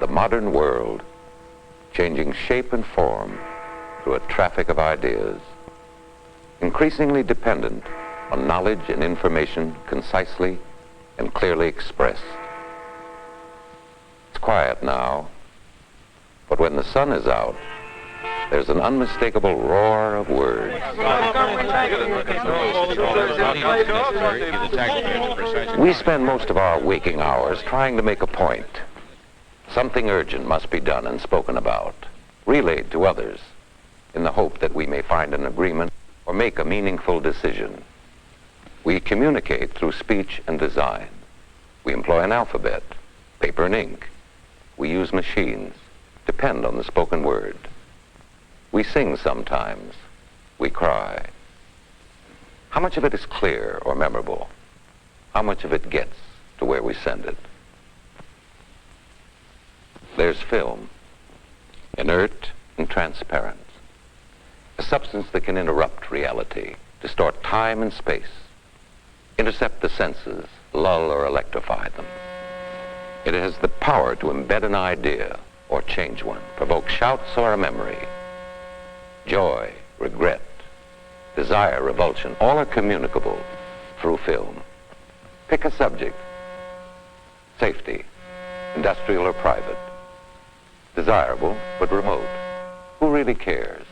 the modern world, changing shape and form through a traffic of ideas, increasingly dependent on knowledge and information concisely and clearly expressed. It's quiet now, but when the sun is out, there's an unmistakable roar of words. We spend most of our waking hours trying to make a point. Something urgent must be done and spoken about, relayed to others, in the hope that we may find an agreement or make a meaningful decision. We communicate through speech and design. We employ an alphabet, paper and ink. We use machines, depend on the spoken word. We sing sometimes. We cry. How much of it is clear or memorable? How much of it gets to where we send it? There's film, inert and transparent. A substance that can interrupt reality, distort time and space, intercept the senses, lull or electrify them. It has the power to embed an idea or change one, provoke shouts or a memory. Joy, regret, desire, revulsion, all are communicable through film. Pick a subject. Safety, industrial or private. Desirable, but remote. Who really cares?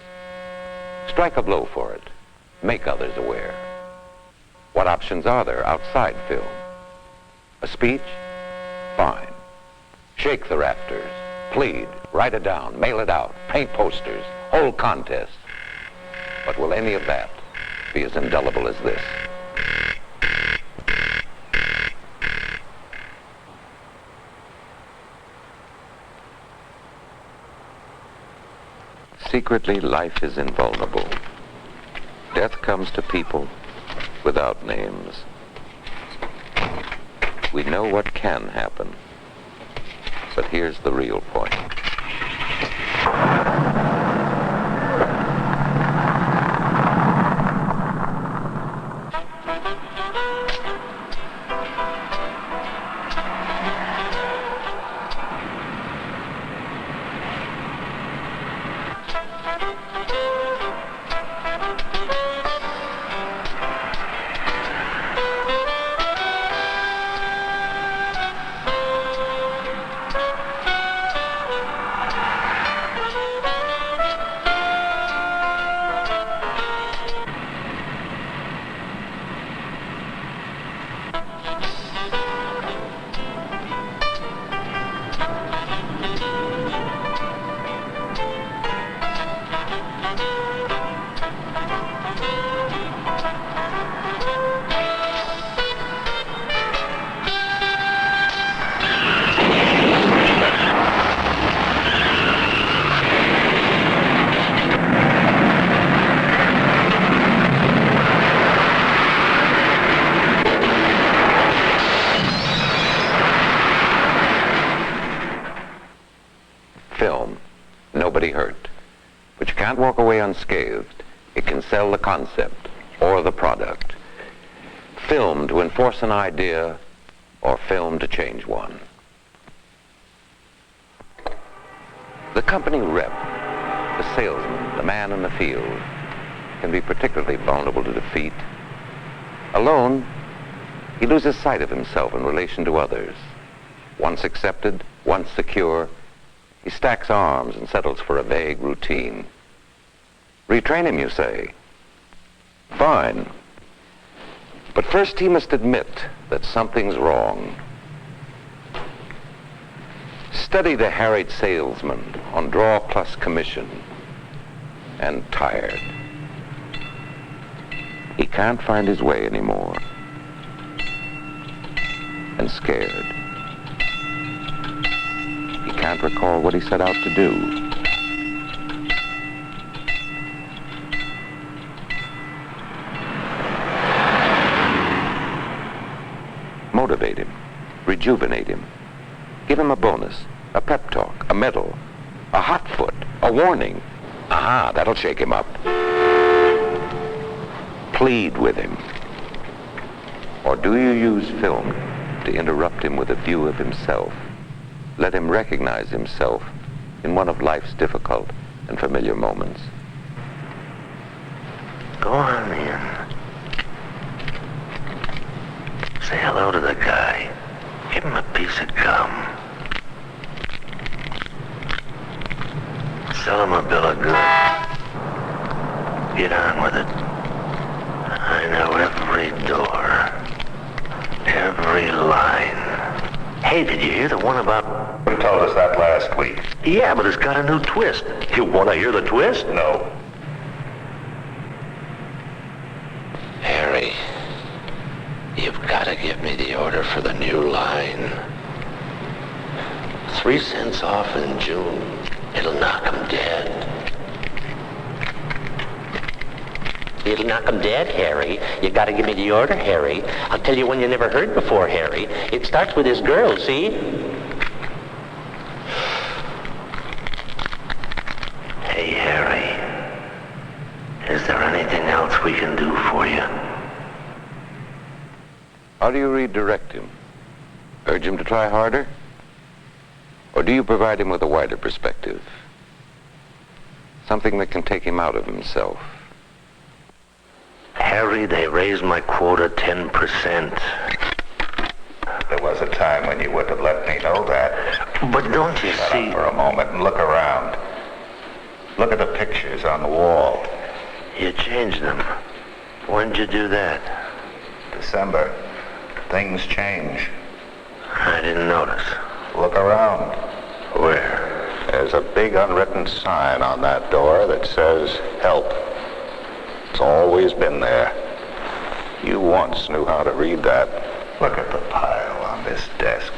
Strike a blow for it. Make others aware. What options are there outside film? A speech? Fine. Shake the rafters. Plead. Write it down. Mail it out. Paint posters. Hold contests. But will any of that be as indelible as this? Secretly, life is invulnerable. Death comes to people without names. We know what can happen, but here's the real point. Walk away unscathed. It can sell the concept or the product. Film to enforce an idea or film to change one. The company rep, the salesman, the man in the field, can be particularly vulnerable to defeat. Alone, he loses sight of himself in relation to others. Once accepted, once secure, he stacks arms and settles for a vague routine. Retrain him, you say? Fine. But first he must admit that something's wrong. Study the harried salesman on draw plus commission. And tired. He can't find his way anymore. And scared. He can't recall what he set out to do. Motivate him, rejuvenate him, give him a bonus, a pep talk, a medal, a hot foot, a warning. Aha, that'll shake him up. Plead with him. Or do you use film to interrupt him with a view of himself, Let him recognize himself in one of life's difficult and familiar moments. Go on in. Say hello to the guy. Give him a piece of gum. Sell him a bill of goods. Get on with it. I know every door. Every line. Hey, did you hear the one about... You told us that last week. Yeah, but it's got a new twist. You want to hear the twist? No. Harry, you've got to give me the order for the new line. 3 cents off in June. It'll knock 'em dead. It'll knock 'em dead, Harry. You got to give me the order, Harry. I'll tell you one you never heard before, Harry. It starts with this girl, see? Hey, Harry. Is there anything else we can do for you? How do you redirect him? Urge him to try harder? Or do you provide him with a wider perspective? Something that can take him out of himself. Harry, they raised my quota 10%. There was a time when you wouldn't have let me know that. But don't you Shut see... up for a moment and look around. Look at the pictures on the wall. You changed them. When'd you do that? December. Things change. I didn't notice. Look around. Where? There's a big unwritten sign on that door that says, help. It's always been there. You once knew how to read that. Look at the pile on this desk.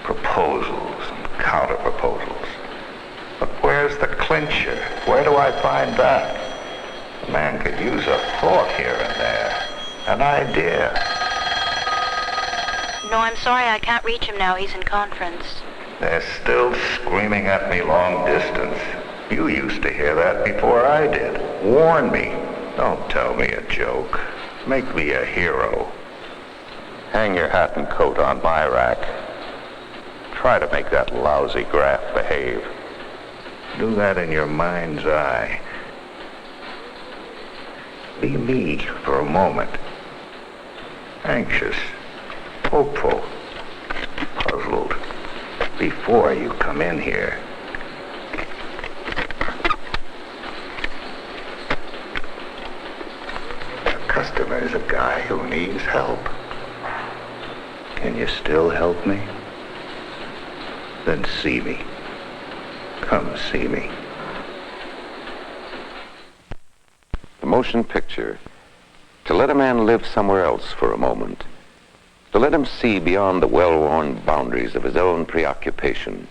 Proposals and counter-proposals. But where's the clincher? Where do I find that? A man could use a thought here and there. An idea. No, I'm sorry, I can't reach him now. He's in conference. They're still screaming at me long distance. You used to hear that before I did. Warn me. Don't tell me a joke. Make me a hero. Hang your hat and coat on my rack. Try to make that lousy graph behave. Do that in your mind's eye. Be me for a moment. Anxious, hopeful, puzzled, before you come in here. A customer is a guy who needs help. Can you still help me? Then see me. Come see me. The motion picture, to let a man live somewhere else for a moment, to let him see beyond the well-worn boundaries of his own preoccupation,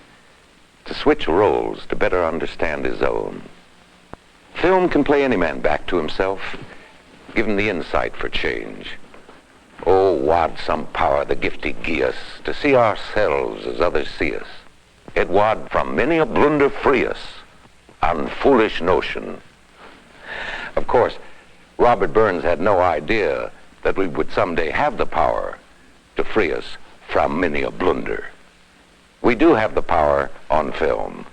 to switch roles to better understand his own. Film can play any man back to himself, give him the insight for change. Oh, wad some power the gifty gie us to see ourselves as others see us. It wad from many a blunder free us, and foolish notion. Of course, Robert Burns had no idea that we would someday have the power to free us from many a blunder. We do have the power on film.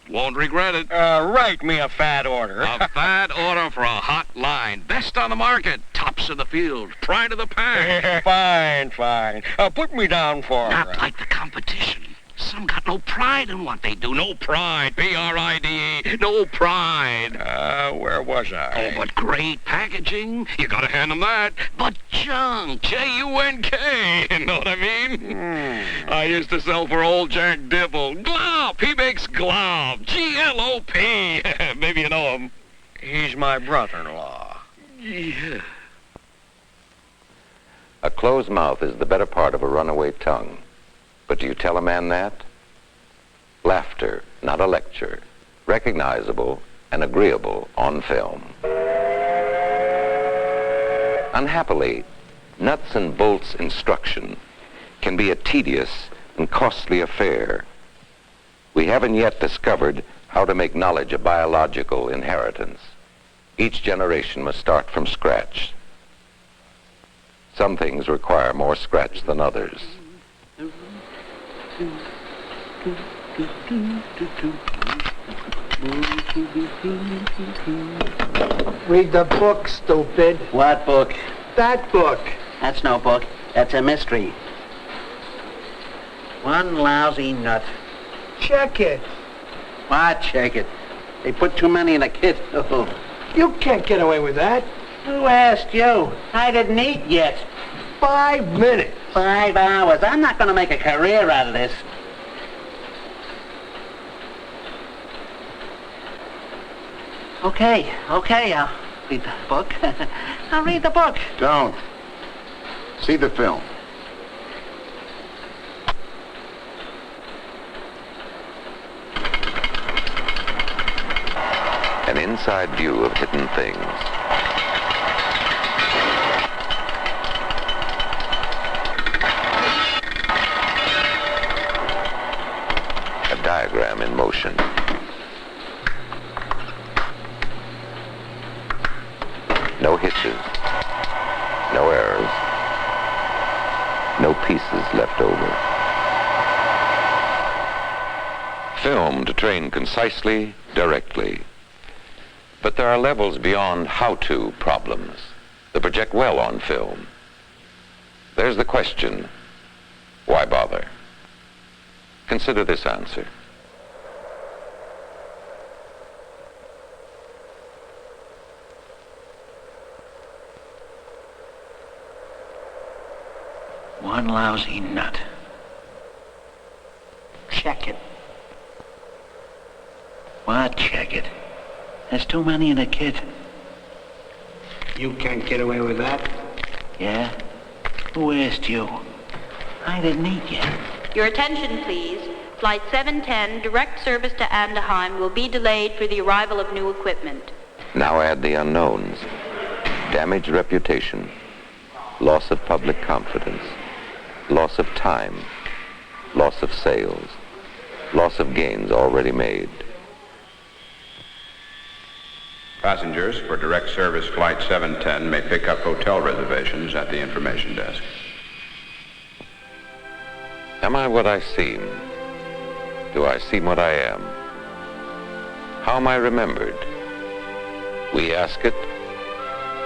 Won't regret it. Write me a fat order. A fat order for a hot line. Best on the market. Tops of the field. Pride of the pack. Fine. Put me down for... Not like the competition. Some got no pride in what they do. No pride. P-R-I-D-E. No pride. Where was I? Oh, but great packaging. You gotta hand them that. But junk. J-U-N-K. You know what I mean? I used to sell for old Jack Dibble. Glop. He makes glop. G-L-O-P. Maybe you know him. He's my brother-in-law. Yeah. A closed mouth is the better part of a runaway tongue. But do you tell a man that? Laughter, not a lecture. Recognizable and agreeable on film. Unhappily, nuts and bolts instruction can be a tedious and costly affair. We haven't yet discovered how to make knowledge a biological inheritance. Each generation must start from scratch. Some things require more scratch than others. Read the book, stupid. What book? That book. That's no book. That's a mystery. One lousy nut. Check it. What? Check it. They put too many in a kit. Oh. You can't get away with that. Who asked you? I didn't eat yet. 5 minutes. 5 hours. I'm not going to make a career out of this. Okay, I'll read the book. I'll read the book. Don't. See the film. An inside view of hidden things. A diagram in motion. No hitches, no errors, no pieces left over. Film to train concisely, directly. But there are levels beyond how-to problems that project well on film. There's the question, why bother? Consider this answer. One lousy nut. Check it. What, check it? There's too many in a kit. You can't get away with that. Yeah? Who asked you? I didn't eat yet. Your attention, please. Flight 710, direct service to Anaheim, will be delayed for the arrival of new equipment. Now add the unknowns. Damaged reputation, loss of public confidence, loss of time, loss of sales, loss of gains already made. Passengers for direct service flight 710 may pick up hotel reservations at the information desk. Am I what I seem? Do I seem what I am? How am I remembered? We ask it.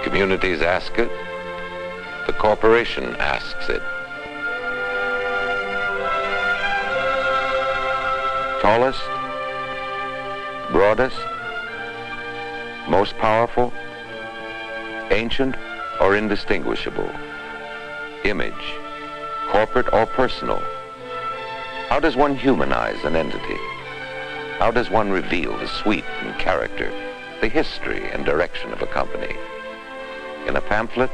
Communities ask it. The corporation asks it. Tallest, broadest, most powerful, ancient or indistinguishable, image, corporate or personal. How does one humanize an entity? How does one reveal the sweet and character, the history and direction of a company? In a pamphlet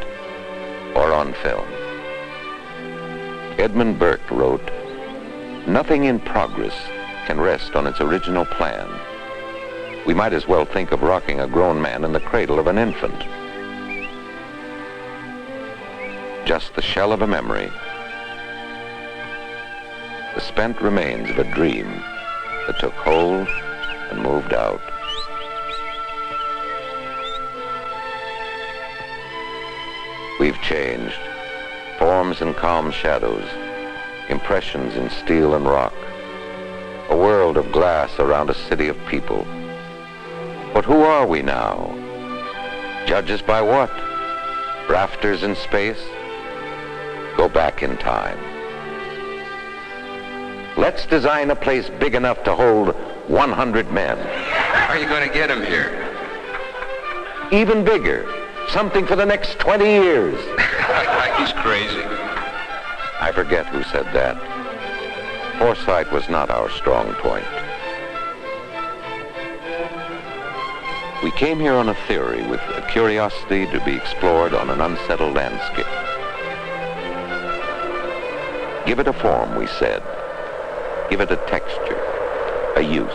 or on film? Edmund Burke wrote, "Nothing in progress can rest on its original plan. We might as well think of rocking a grown man in the cradle of an infant. Just the shell of a memory, the spent remains of a dream that took hold and moved out." We've changed, forms in calm shadows, impressions in steel and rock, a world of glass around a city of people. But who are we now? Judges by what? Rafters in space? Go back in time. Let's design a place big enough to hold 100 men. How are you going to get him here? Even bigger. Something for the next 20 years. He's crazy. I forget who said that. Foresight was not our strong point. We came here on a theory with a curiosity to be explored on an unsettled landscape. Give it a form, we said. Give it a texture, a use.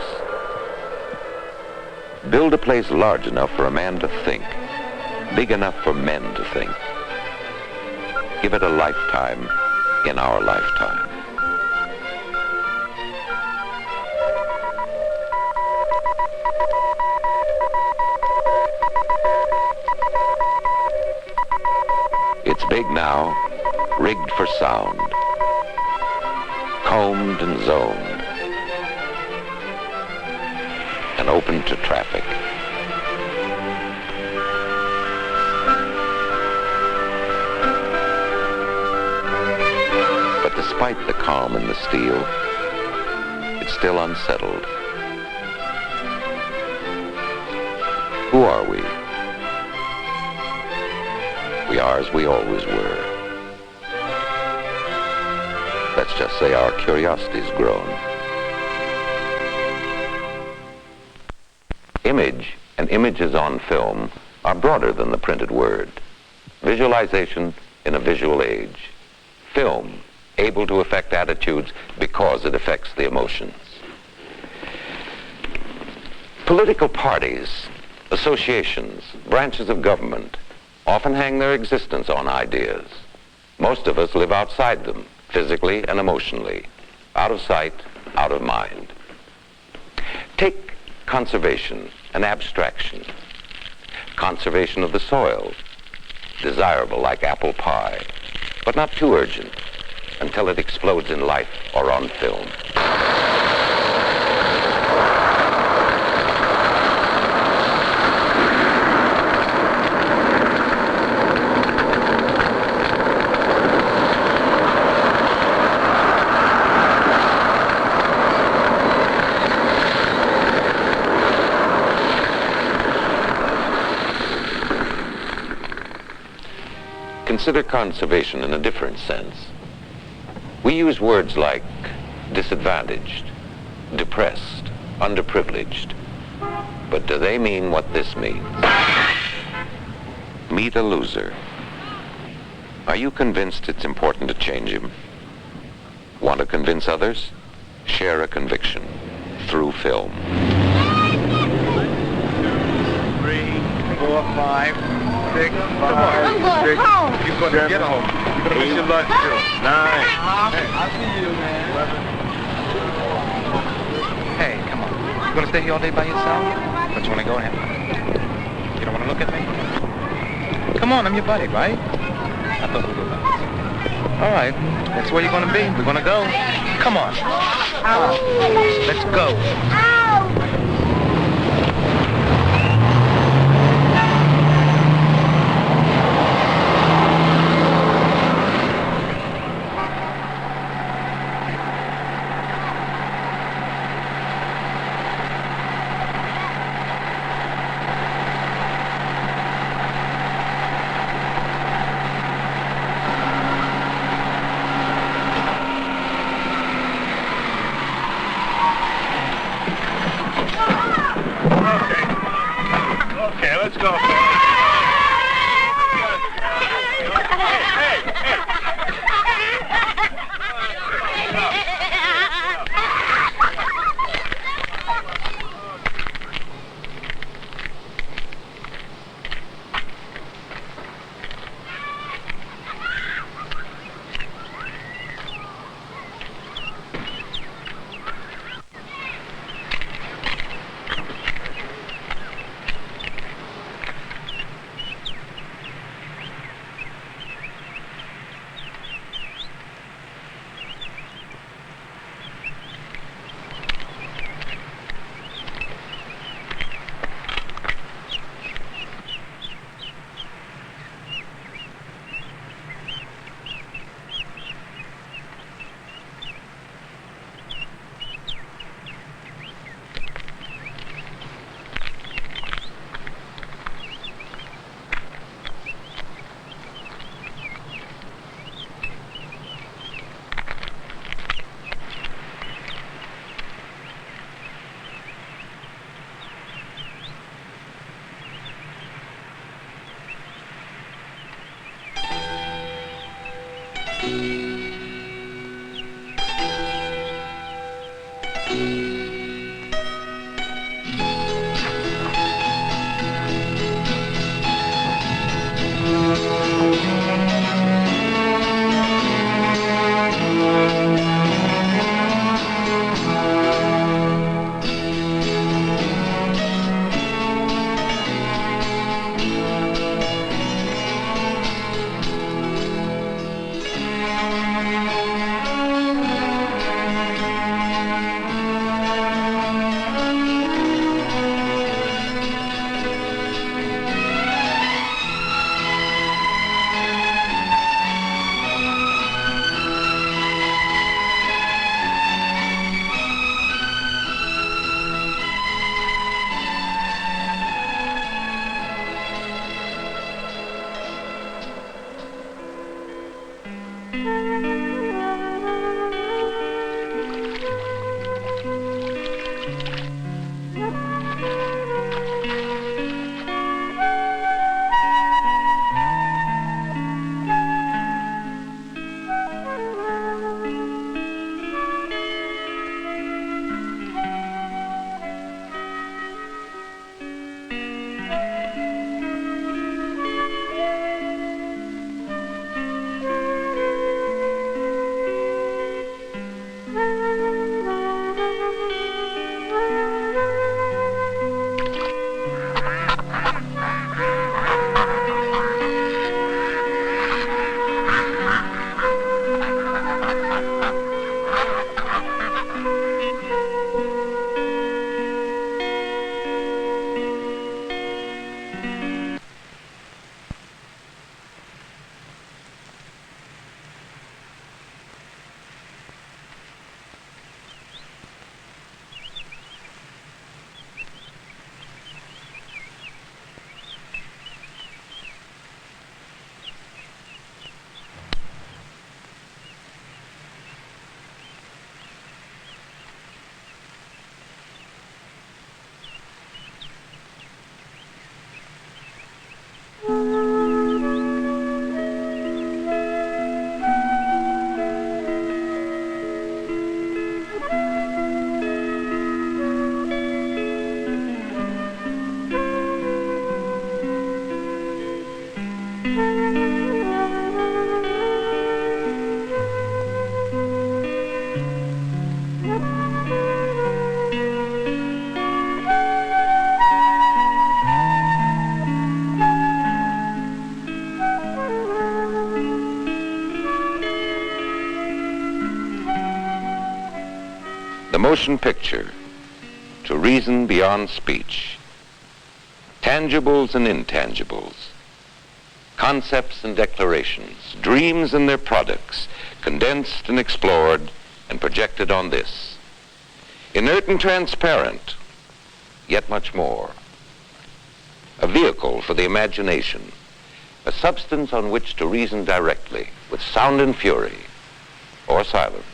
Build a place large enough for a man to think, big enough for men to think. Give it a lifetime in our lifetime. It's big now, rigged for sound, combed and zoned, and open to traffic. But despite the calm in the steel, it's still unsettled. Who are we? We are as we always were. Let's just say our curiosity's grown. Image and images on film are broader than the printed word. Visualization in a visual age. Film able to affect attitudes because it affects the emotions. Political parties, associations, branches of government often hang their existence on ideas. Most of us live outside them, physically and emotionally, out of sight, out of mind. Take conservation, an abstraction. Conservation of the soil, desirable like apple pie, but not too urgent until it explodes in life or on film. Consider conservation in a different sense. We use words like disadvantaged, depressed, underprivileged. But do they mean what this means? Meet a loser. Are you convinced it's important to change him? Want to convince others? Share a conviction through film. 3, 4, 5, 6, 7, I'm going home. You're going to get home. You're going to miss your lunch, too. 9. I'll see you, man. 11. Hey, come on. You gonna stay here all day by yourself? Don't you wanna go ahead? You don't wanna look at me? Come on, I'm your buddy, right? I thought we were buddies. All right, that's where you're gonna be. We're gonna go. Come on. Let's go. Okay, let's go. The motion picture, to reason beyond speech. Tangibles and intangibles. Concepts and declarations. Dreams and their products. Condensed and explored and projected on this. Inert and transparent, yet much more. A vehicle for the imagination. A substance on which to reason directly, with sound and fury, or silence.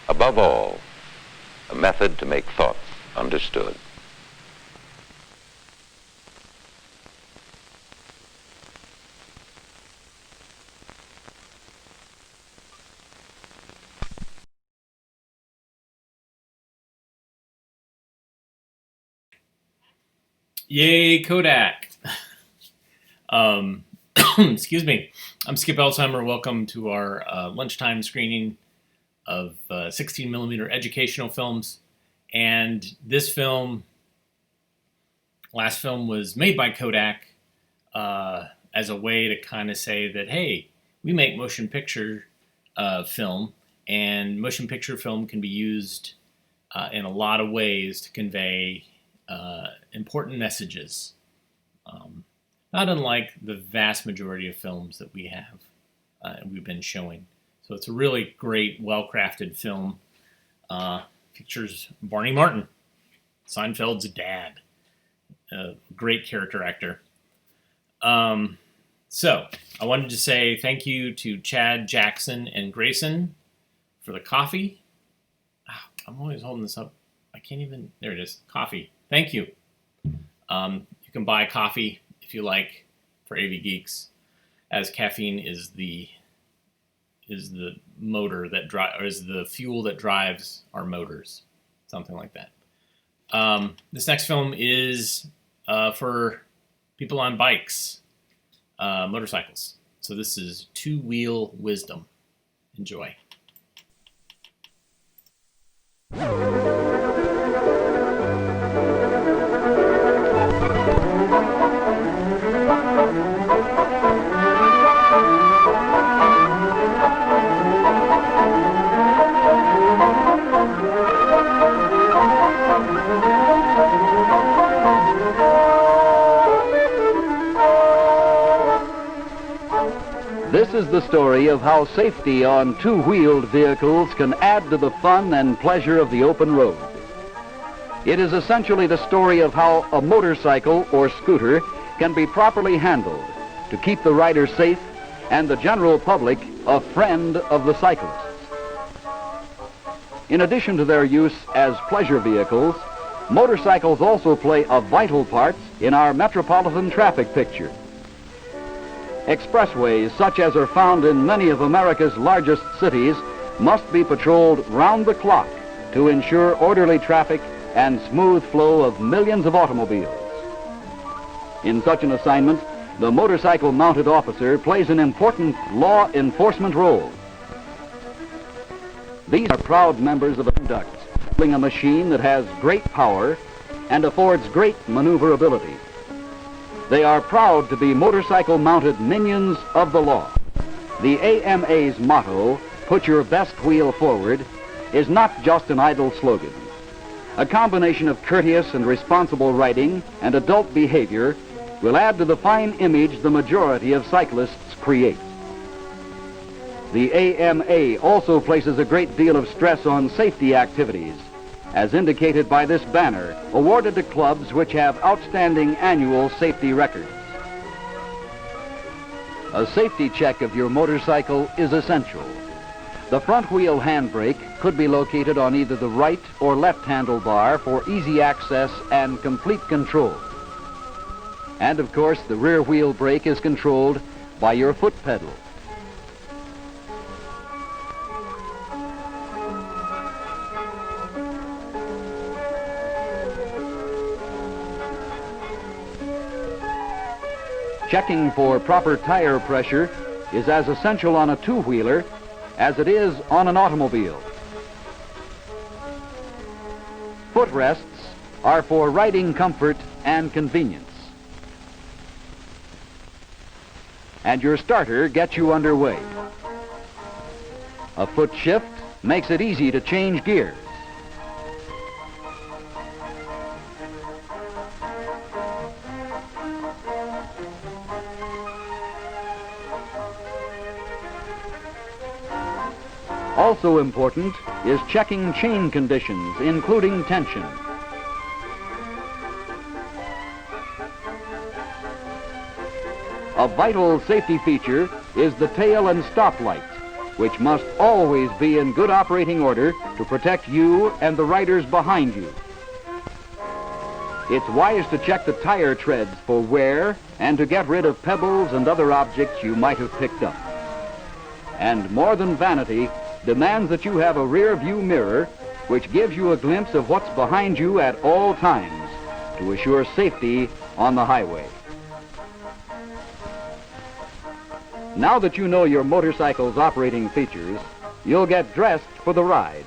Above all, a method to make thoughts understood. Yay, Kodak. Excuse me. I'm Skip Elsheimer. Welcome to our lunchtime screening of 16mm educational films. And this film, last film, was made by Kodak as a way to kind of say that, hey, we make motion picture film, and motion picture film can be used in a lot of ways to convey important messages. Not unlike the vast majority of films that we have and we've been showing. So it's a really great, well-crafted film. Features Barney Martin, Seinfeld's dad. A great character actor. So I wanted to say thank you to Chad, Jackson, and Grayson for the coffee. I'm always holding this up. I can't even, there it is, coffee. Thank you. You can buy coffee if you like for AV Geeks, as caffeine is the motor that is the fuel that drives our motors, something like that. This next film is for people on bikes, motorcycles. So this is Two Wheel Wisdom. Enjoy. This is the story of how safety on two-wheeled vehicles can add to the fun and pleasure of the open road. It is essentially the story of how a motorcycle or scooter can be properly handled to keep the rider safe and the general public a friend of the cyclists. In addition to their use as pleasure vehicles, motorcycles also play a vital part in our metropolitan traffic picture. Expressways, such as are found in many of America's largest cities, must be patrolled round the clock to ensure orderly traffic and smooth flow of millions of automobiles. In such an assignment, the motorcycle-mounted officer plays an important law enforcement role. These are proud members of a conduct, handling a machine that has great power and affords great maneuverability. They are proud to be motorcycle-mounted minions of the law. The AMA's motto, "Put your best wheel forward," is not just an idle slogan. A combination of courteous and responsible riding and adult behavior will add to the fine image the majority of cyclists create. The AMA also places a great deal of stress on safety activities, as indicated by this banner, awarded to clubs which have outstanding annual safety records. A safety check of your motorcycle is essential. The front wheel handbrake could be located on either the right or left handlebar for easy access and complete control. And of course, the rear wheel brake is controlled by your foot pedal. Checking for proper tire pressure is as essential on a two-wheeler as it is on an automobile. Footrests are for riding comfort and convenience. And your starter gets you underway. A foot shift makes it easy to change gears. Also important is checking chain conditions, including tension. A vital safety feature is the tail and stop light, which must always be in good operating order to protect you and the riders behind you. It's wise to check the tire treads for wear and to get rid of pebbles and other objects you might have picked up. And more than vanity demands that you have a rear view mirror which gives you a glimpse of what's behind you at all times to assure safety on the highway. Now that you know your motorcycle's operating features, you'll get dressed for the ride.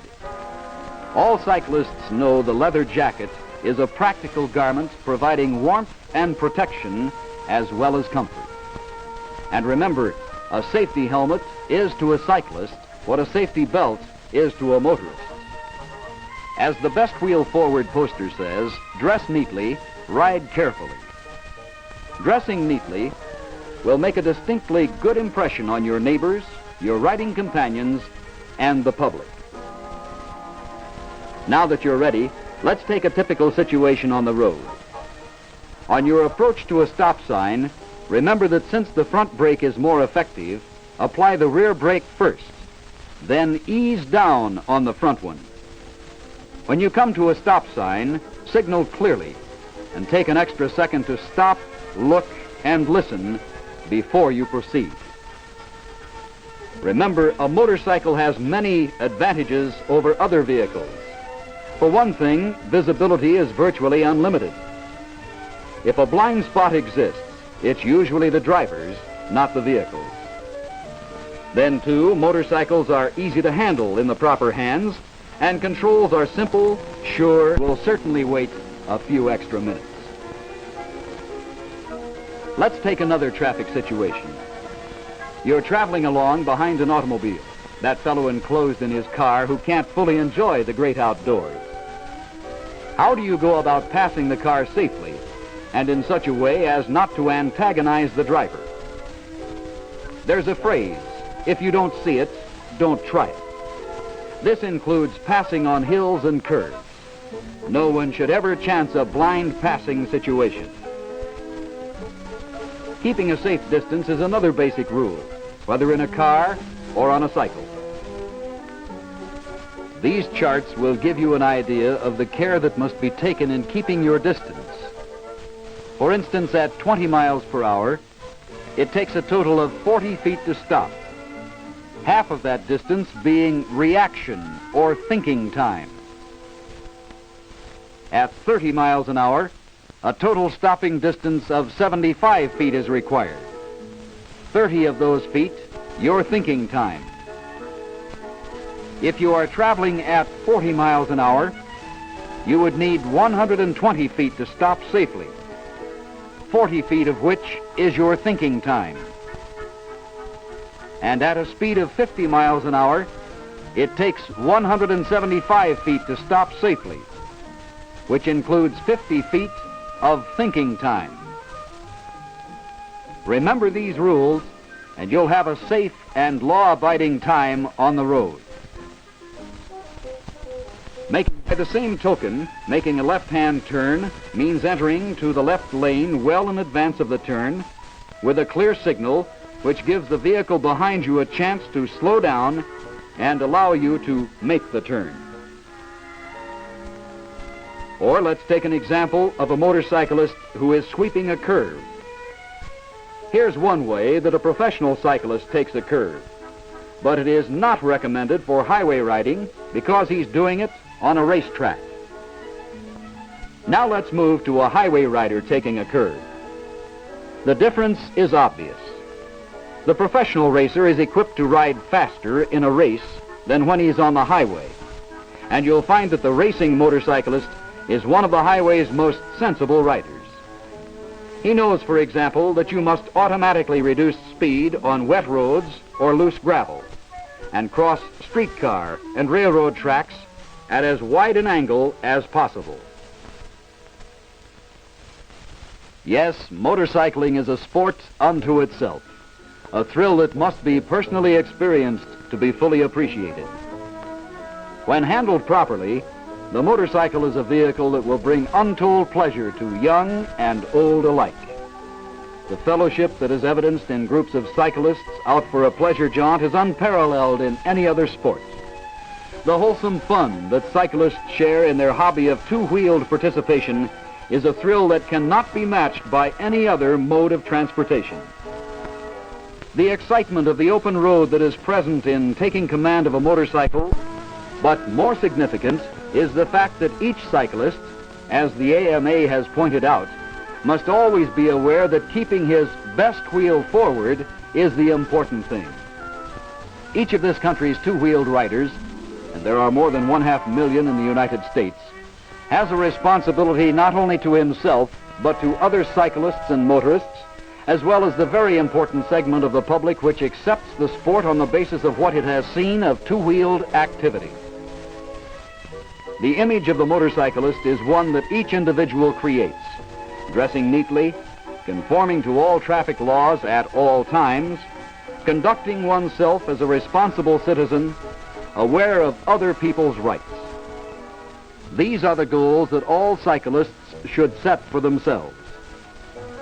All cyclists know the leather jacket is a practical garment providing warmth and protection as well as comfort. And remember, a safety helmet is to a cyclist what a safety belt is to a motorist. As the Best Wheel Forward poster says, dress neatly, ride carefully. Dressing neatly will make a distinctly good impression on your neighbors, your riding companions, and the public. Now that you're ready, let's take a typical situation on the road. On your approach to a stop sign, remember that since the front brake is more effective, apply the rear brake first, then ease down on the front one. When you come to a stop sign, signal clearly and take an extra second to stop, look, and listen before you proceed. Remember, a motorcycle has many advantages over other vehicles. For one thing, visibility is virtually unlimited. If a blind spot exists, it's usually the driver's, not the vehicle's. Then, too, motorcycles are easy to handle in the proper hands, and controls are simple, sure, will certainly wait a few extra minutes. Let's take another traffic situation. You're traveling along behind an automobile, that fellow enclosed in his car who can't fully enjoy the great outdoors. How do you go about passing the car safely and in such a way as not to antagonize the driver? There's a phrase, if you don't see it, don't try it. This includes passing on hills and curves. No one should ever chance a blind passing situation. Keeping a safe distance is another basic rule, whether in a car or on a cycle. These charts will give you an idea of the care that must be taken in keeping your distance. For instance, at 20 miles per hour, it takes a total of 40 feet to stop, half of that distance being reaction or thinking time. At 30 miles an hour, a total stopping distance of 75 feet is required. 30 of those feet, your thinking time. If you are traveling at 40 miles an hour, you would need 120 feet to stop safely, 40 feet of which is your thinking time. And at a speed of 50 miles an hour, it takes 175 feet to stop safely, which includes 50 feet of thinking time. Remember these rules, and you'll have a safe and law-abiding time on the road. By the same token, making a left-hand turn means entering to the left lane well in advance of the turn with a clear signal which gives the vehicle behind you a chance to slow down and allow you to make the turn. Or let's take an example of a motorcyclist who is sweeping a curve. Here's one way that a professional cyclist takes a curve, but it is not recommended for highway riding because he's doing it on a racetrack. Now let's move to a highway rider taking a curve. The difference is obvious. The professional racer is equipped to ride faster in a race than when he's on the highway, and you'll find that the racing motorcyclist is one of the highway's most sensible riders. He knows, for example, that you must automatically reduce speed on wet roads or loose gravel and cross streetcar and railroad tracks at as wide an angle as possible. Yes, motorcycling is a sport unto itself. a thrill that must be personally experienced to be fully appreciated. When handled properly, the motorcycle is a vehicle that will bring untold pleasure to young and old alike. The fellowship that is evidenced in groups of cyclists out for a pleasure jaunt is unparalleled in any other sport. The wholesome fun that cyclists share in their hobby of two-wheeled participation is a thrill that cannot be matched by any other mode of transportation. The excitement of the open road that is present in taking command of a motorcycle, but more significant, is the fact that each cyclist, as the AMA has pointed out, must always be aware that keeping his best wheel forward is the important thing. Each of this country's two-wheeled riders, and there are more than 500,000 in the United States, has a responsibility not only to himself, but to other cyclists and motorists, as well as the very important segment of the public which accepts the sport on the basis of what it has seen of two-wheeled activity. The image of the motorcyclist is one that each individual creates, dressing neatly, conforming to all traffic laws at all times, conducting oneself as a responsible citizen, aware of other people's rights. These are the goals that all cyclists should set for themselves.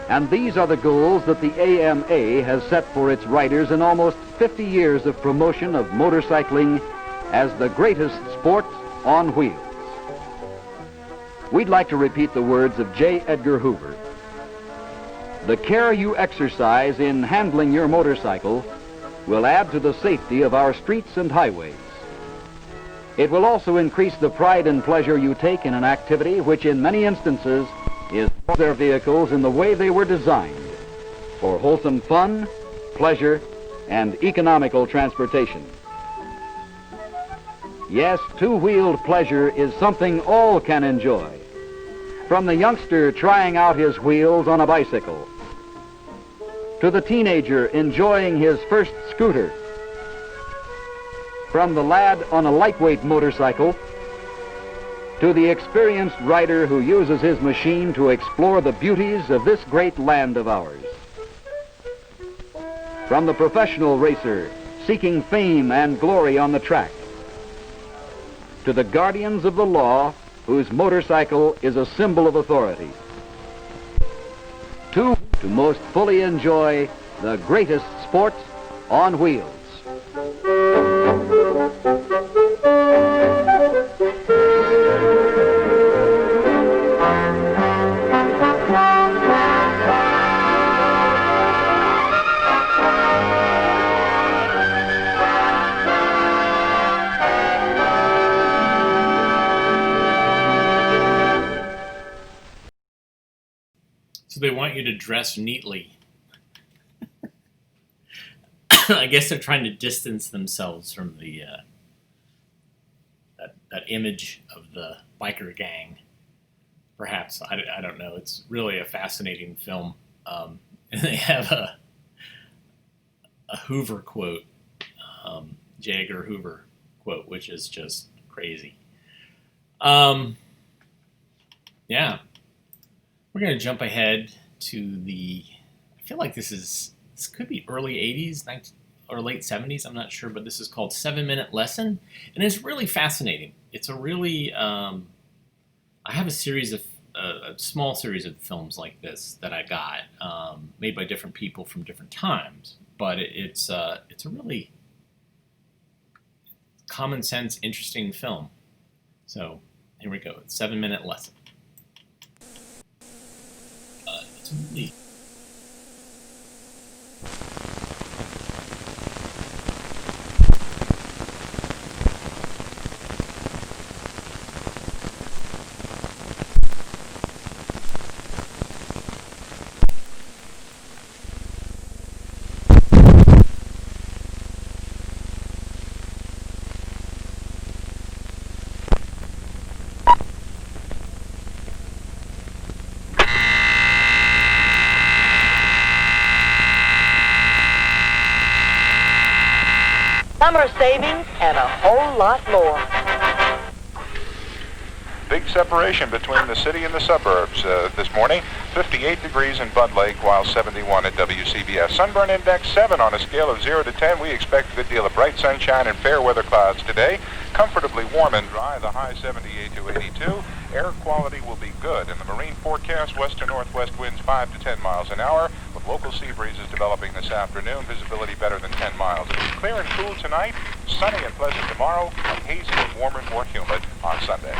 And these are the goals that the AMA has set for its riders in almost 50 years of promotion of motorcycling as the greatest sport on wheels. We'd like to repeat the words of J. Edgar Hoover. The care you exercise in handling your motorcycle will add to the safety of our streets and highways. It will also increase the pride and pleasure you take in an activity which in many instances is their vehicles in the way they were designed, for wholesome fun, pleasure, and economical transportation. Yes, two-wheeled pleasure is something all can enjoy. From the youngster trying out his wheels on a bicycle, to the teenager enjoying his first scooter, from the lad on a lightweight motorcycle, to the experienced rider who uses his machine to explore the beauties of this great land of ours. From the professional racer seeking fame and glory on the track, to the guardians of the law whose motorcycle is a symbol of authority, to most fully enjoy the greatest sport on wheels. So they want you to dress neatly. I guess they're trying to distance themselves from the that image of the biker gang. Perhaps I don't know. It's really a fascinating film, and they have a Hoover quote, J. Edgar Hoover quote, which is just crazy. Yeah. We're going to jump ahead to I feel like this could be early 80s or late 70s, I'm not sure, but this is called 7-Minute Lesson, and it's really fascinating. It's a really, I have a small series of films like this that I got, made by different people from different times, but it's a really common sense, interesting film. So here we go, 7-Minute Lesson. It's really summer savings, and a whole lot more. big separation between the city and the suburbs this morning. 58 degrees in Bud Lake, while 71 at WCBS. Sunburn index 7 on a scale of 0 to 10. We expect a good deal of bright sunshine and fair weather clouds today. Comfortably warm and dry, the high 78 to 82. Air quality will be good. In the marine forecast, west to northwest winds 5 to 10 miles an hour, with local sea breezes developing this afternoon. Visibility better than 10 miles. It'll be clear and cool tonight, sunny and pleasant tomorrow, and hazy and warmer and more humid on Sunday.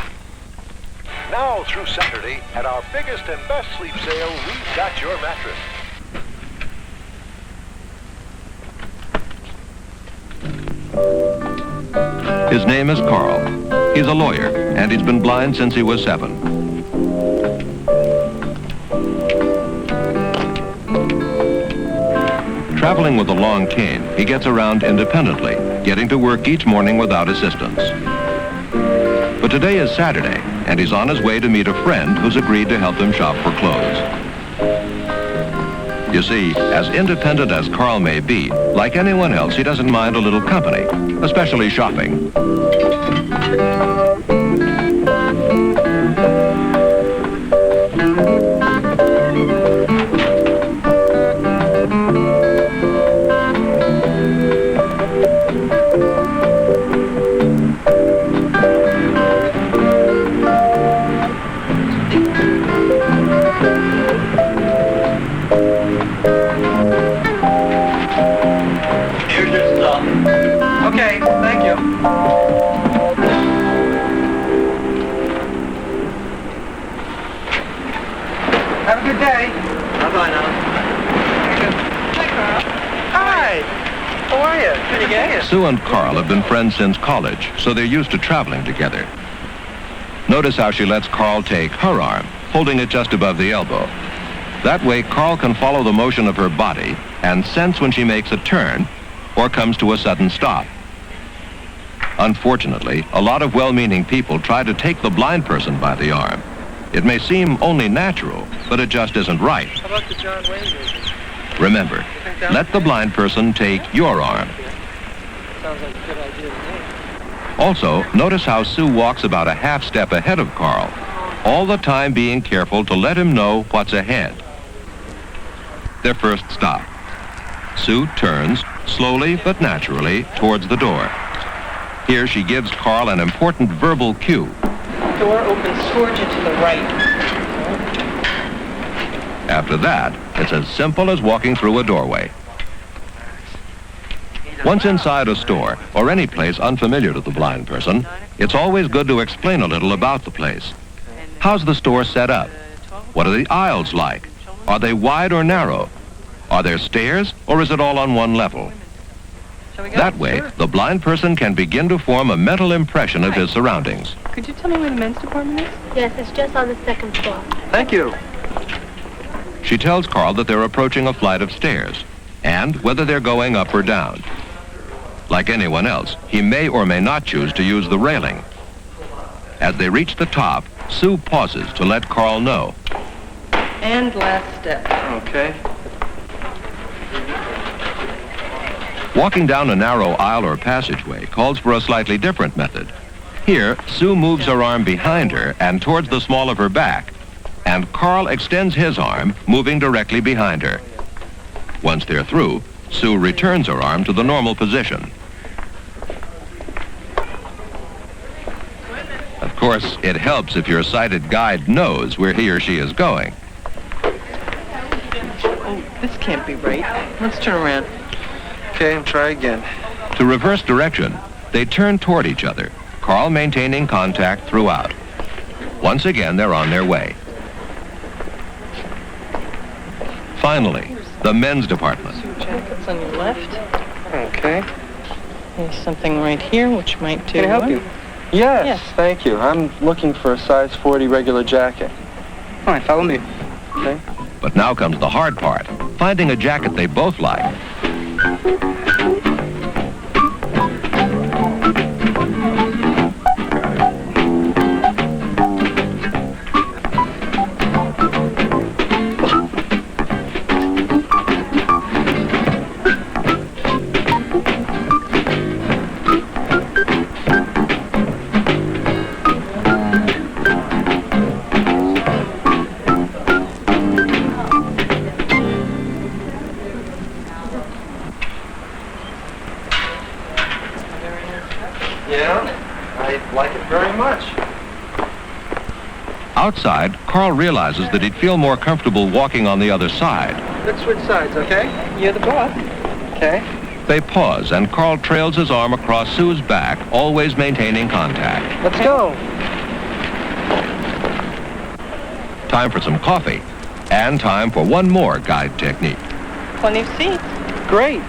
Now through Saturday, at our biggest and best sleep sale, we've got your mattress. His name is Carl. He's a lawyer, and he's been blind since he was 7. Traveling with a long cane, he gets around independently, getting to work each morning without assistance. But today is Saturday, and he's on his way to meet a friend who's agreed to help him shop for clothes. You see, as independent as Carl may be, like anyone else, he doesn't mind a little company, especially shopping. Okay, thank you. Have a good day. Bye-bye now. Hi, Carl. Hi. How are you? Good to get you. Sue and Carl have been friends since college, so they're used to traveling together. Notice how she lets Carl take her arm, holding it just above the elbow. That way, Carl can follow the motion of her body and sense when she makes a turn or comes to a sudden stop. Unfortunately, a lot of well-meaning people try to take the blind person by the arm. It may seem only natural, but it just isn't right. How about the John Wayne movie? Remember, let the blind person take your arm. Sounds like a good idea to me. Also, notice how Sue walks about a half step ahead of Carl, all the time being careful to let him know what's ahead. Their first stop. Sue turns, slowly but naturally, towards the door. Here she gives Carl an important verbal cue. Door opens towards you to the right. After that, it's as simple as walking through a doorway. Once inside a store, or any place unfamiliar to the blind person, it's always good to explain a little about the place. How's the store set up? What are the aisles like? Are they wide or narrow? Are there stairs, or is it all on one level? That way, the blind person can begin to form a mental impression of his surroundings. Could you tell me where the men's department is? Yes, it's just on the second floor. Thank you. She tells Carl that they're approaching a flight of stairs, and whether they're going up or down. Like anyone else, he may or may not choose to use the railing. As they reach the top, Sue pauses to let Carl know. And last step. Okay. Walking down a narrow aisle or passageway calls for a slightly different method. Here, Sue moves her arm behind her and towards the small of her back, and Carl extends his arm, moving directly behind her. Once they're through, Sue returns her arm to the normal position. Of course, it helps if your sighted guide knows where he or she is going. Oh, this can't be right. Let's turn around. Okay, and try again. To reverse direction, they turn toward each other, Carl maintaining contact throughout. Once again, they're on their way. Finally, the men's department. Suit jackets on your left. Okay. There's something right here which might do. Can I help you? Yes, thank you. I'm looking for a size 40 regular jacket. All right, follow me. Okay. But now comes the hard part, finding a jacket they both like. Yeah, I like it very much. Outside, Carl realizes that he'd feel more comfortable walking on the other side. Let's switch sides, okay? You're the boss. Okay. They pause, and Carl trails his arm across Sue's back, always maintaining contact. Let's go. Time for some coffee, and time for one more guide technique. Plenty of seats. Great.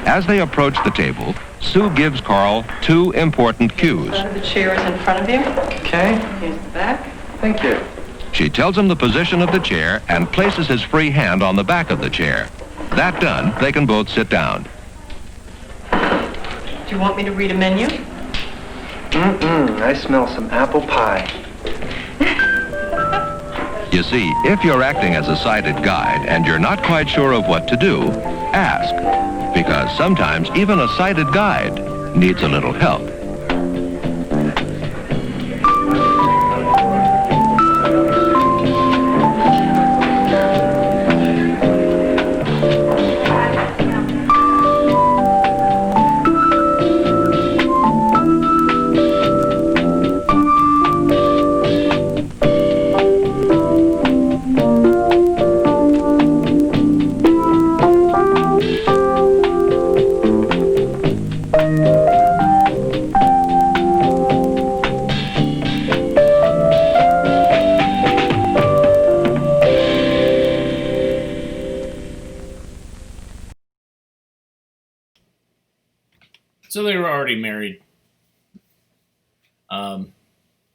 As they approach the table, Sue gives Carl two important cues. The chair is in front of you. Okay. Here's the back. Thank you. She tells him the position of the chair and places his free hand on the back of the chair. That done, they can both sit down. Do you want me to read a menu? I smell some apple pie. You see, if you're acting as a sighted guide and you're not quite sure of what to do, ask. Because sometimes even a sighted guide needs a little help. So they were already married.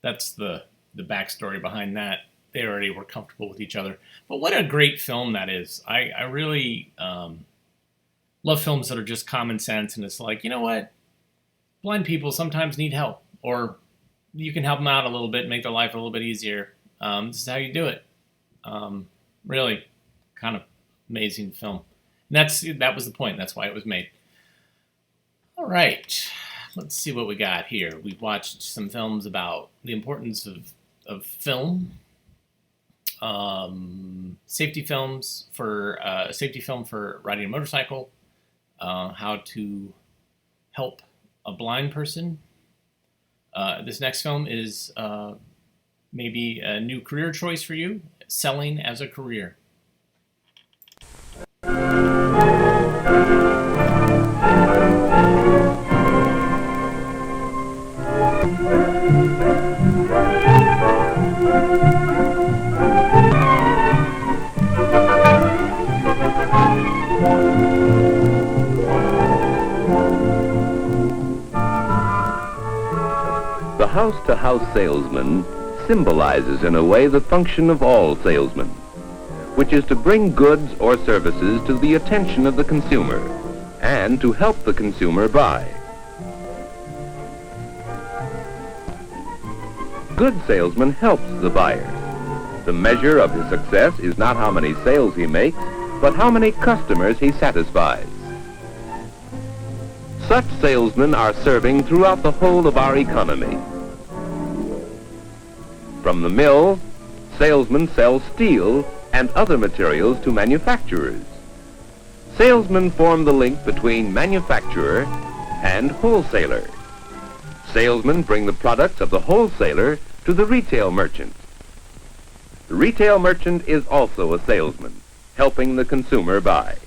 That's the backstory behind that. They already were comfortable with each other. But what a great film that is. I really love films that are just common sense, and it's like, you know what? Blind people sometimes need help, or you can help them out a little bit, make their life a little bit easier. This is how you do it. Really kind of amazing film. And that was the point. That's why it was made. All right, let's see what we got here. We've watched some films about the importance of film, safety film for riding a motorcycle, how to help a blind person. This next film is maybe a new career choice for you, selling as a career. The house-to-house salesman symbolizes in a way the function of all salesmen, which is to bring goods or services to the attention of the consumer and to help the consumer buy. Good salesman helps the buyer. The measure of his success is not how many sales he makes, but how many customers he satisfies. Such salesmen are serving throughout the whole of our economy. From the mill, salesmen sell steel and other materials to manufacturers. Salesmen form the link between manufacturer and wholesaler. Salesmen bring the products of the wholesaler to the retail merchant. The retail merchant is also a salesman, helping the consumer buy.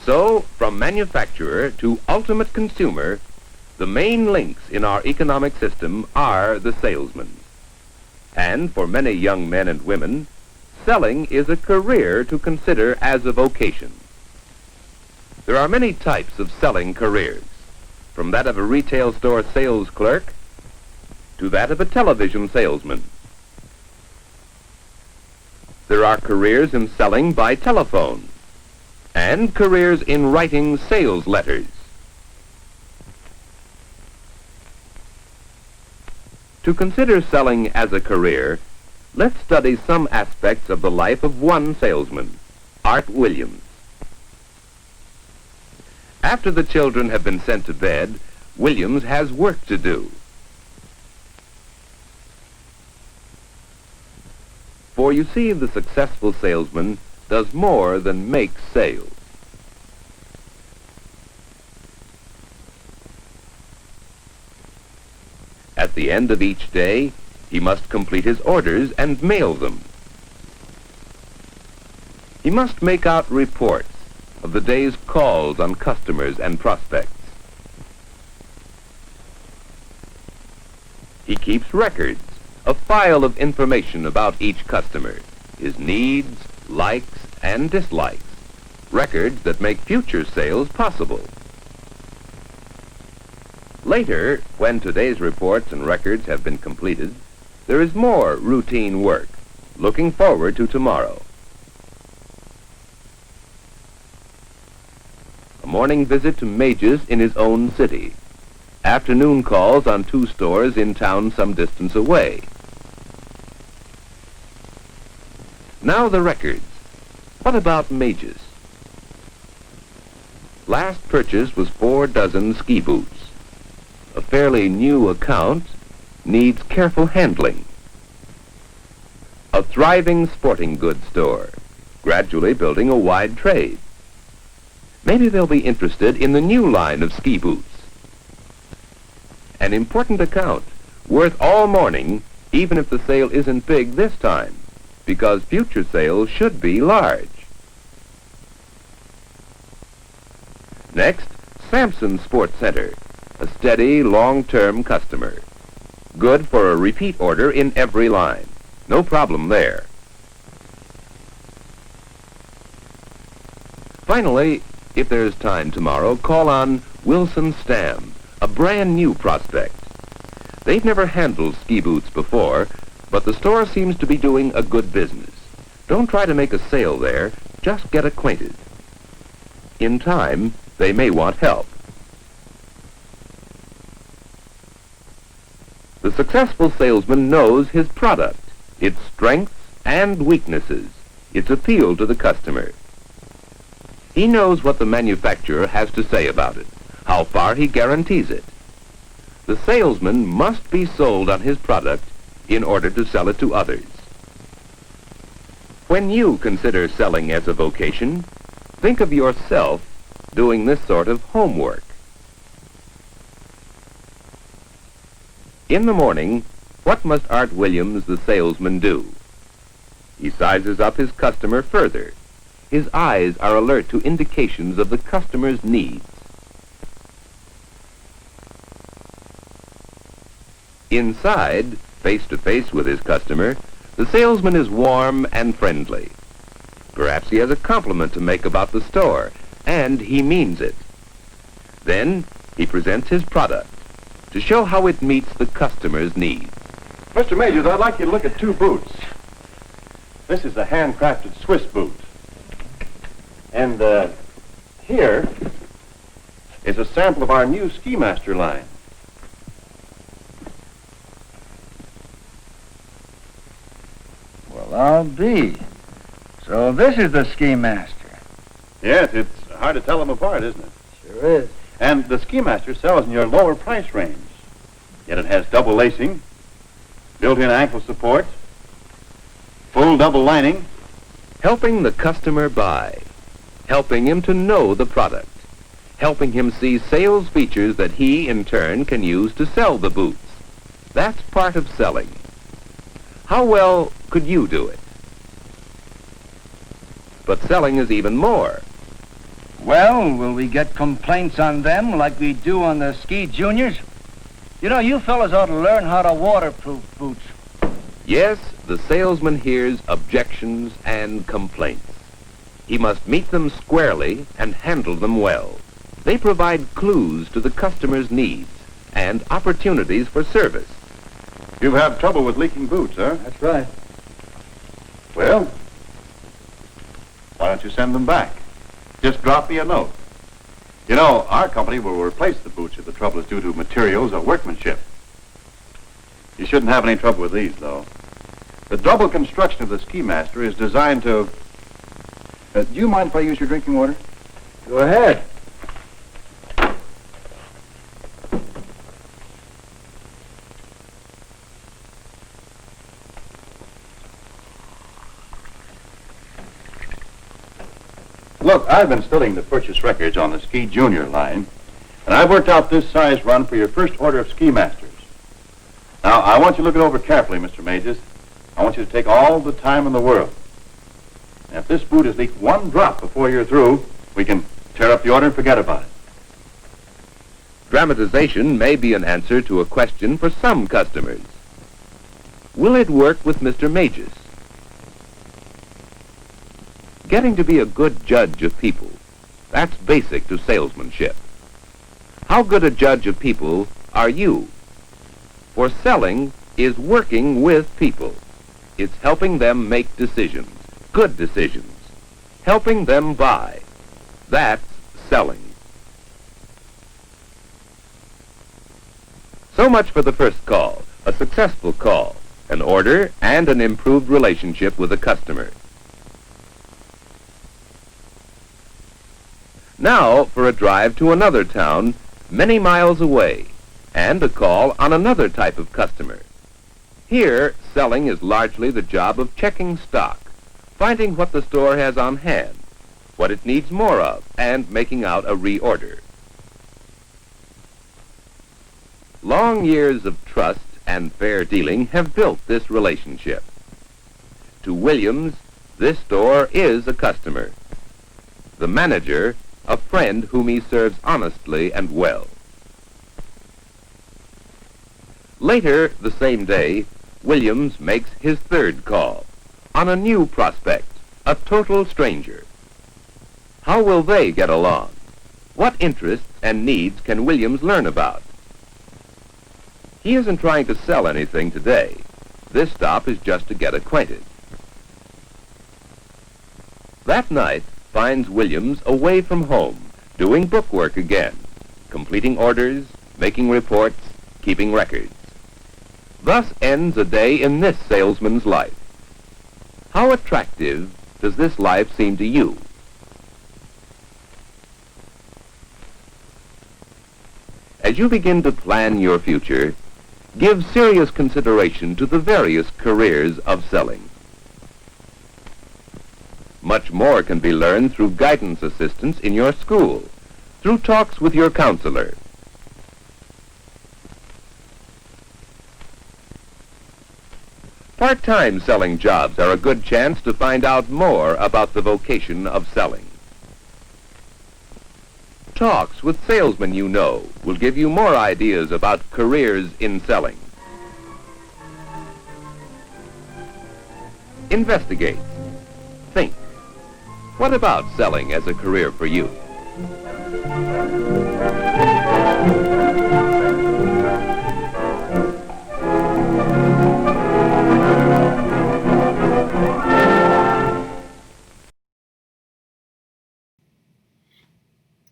So, from manufacturer to ultimate consumer, the main links in our economic system are the salesman. And for many young men and women, selling is a career to consider as a vocation. There are many types of selling careers, from that of a retail store sales clerk to that of a television salesman. There are careers in selling by telephone and careers in writing sales letters. To consider selling as a career, let's study some aspects of the life of one salesman, Art Williams. After the children have been sent to bed, Williams has work to do. For you see, the successful salesman does more than make sales. At the end of each day, he must complete his orders and mail them. He must make out reports of the day's calls on customers and prospects. He keeps records, a file of information about each customer, his needs, likes, and dislikes, records that make future sales possible. Later, when today's reports and records have been completed, there is more routine work, looking forward to tomorrow. A morning visit to Mages in his own city. Afternoon calls on 2 stores in town some distance away. Now the records. What about Mages? Last purchase was 4 dozen ski boots. A fairly new account needs careful handling. A thriving sporting goods store, gradually building a wide trade. Maybe they'll be interested in the new line of ski boots. An important account, worth all morning, even if the sale isn't big this time, because future sales should be large. Next, Sampson Sports Center, a steady, long-term customer. Good for a repeat order in every line. No problem there. Finally, if there's time tomorrow, call on Wilson Stam, a brand new prospect. They've never handled ski boots before, but the store seems to be doing a good business. Don't try to make a sale there, just get acquainted. In time, they may want help. The successful salesman knows his product, its strengths and weaknesses, its appeal to the customer. He knows what the manufacturer has to say about it, how far he guarantees it. The salesman must be sold on his product in order to sell it to others. When you consider selling as a vocation, think of yourself doing this sort of homework. In the morning, what must Art Williams, the salesman, do? He sizes up his customer further. His eyes are alert to indications of the customer's needs. Inside, face to face with his customer, the salesman is warm and friendly. Perhaps he has a compliment to make about the store, and he means it. Then he presents his product to show how it meets the customer's needs. Mr. Majors, I'd like you to look at 2 boots. This is a handcrafted Swiss boot. And here is a sample of our new Ski Master line. Well, I'll be. So this is the Ski Master. Yes, it's hard to tell them apart, isn't it? Sure is. And the Ski Master sells in your lower price range. Yet it has double lacing, built-in ankle support, full double lining. Helping the customer buy. Helping him to know the product. Helping him see sales features that he, in turn, can use to sell the boots. That's part of selling. How well could you do it? But selling is even more. Well, will we get complaints on them like we do on the Ski Juniors? You know, you fellas ought to learn how to waterproof boots. Yes, the salesman hears objections and complaints. He must meet them squarely and handle them well. They provide clues to the customer's needs and opportunities for service. You've had trouble with leaking boots, huh? That's right. Well, why don't you send them back? Just drop me a note. You know, our company will replace the boots if the trouble is due to materials or workmanship. You shouldn't have any trouble with these, though. The double construction of the Ski Master is designed to... do you mind if I use your drinking water? Go ahead. Look, I've been studying the purchase records on the Ski Junior line, and I've worked out this size run for your first order of Ski Masters. Now, I want you to look it over carefully, Mr. Majors. I want you to take all the time in the world. And if this boot has leaked one drop before you're through, we can tear up the order and forget about it. Dramatization may be an answer to a question for some customers. Will it work with Mr. Majors? Getting to be a good judge of people, that's basic to salesmanship. How good a judge of people are you? For selling is working with people. It's helping them make decisions, good decisions, helping them buy. That's selling. So much for the first call, a successful call, an order, and an improved relationship with a customer. Now for a drive to another town many miles away, and a call on another type of customer. Here, selling is largely the job of checking stock, finding what the store has on hand, what it needs more of, and making out a reorder. Long years of trust and fair dealing have built this relationship. To Williams, this store is a customer. The manager, a friend whom he serves honestly and well. Later the same day, Williams makes his third call on a new prospect, a total stranger. How will they get along? What interests and needs can Williams learn about? He isn't trying to sell anything today. This stop is just to get acquainted. That night finds Williams away from home, doing bookwork again, completing orders, making reports, keeping records. Thus ends a day in this salesman's life. How attractive does this life seem to you? As you begin to plan your future, give serious consideration to the various careers of selling. Much more can be learned through guidance assistance in your school, through talks with your counselor. Part-time selling jobs are a good chance to find out more about the vocation of selling. Talks with salesmen you know will give you more ideas about careers in selling. Investigate. Think. What about selling as a career for you?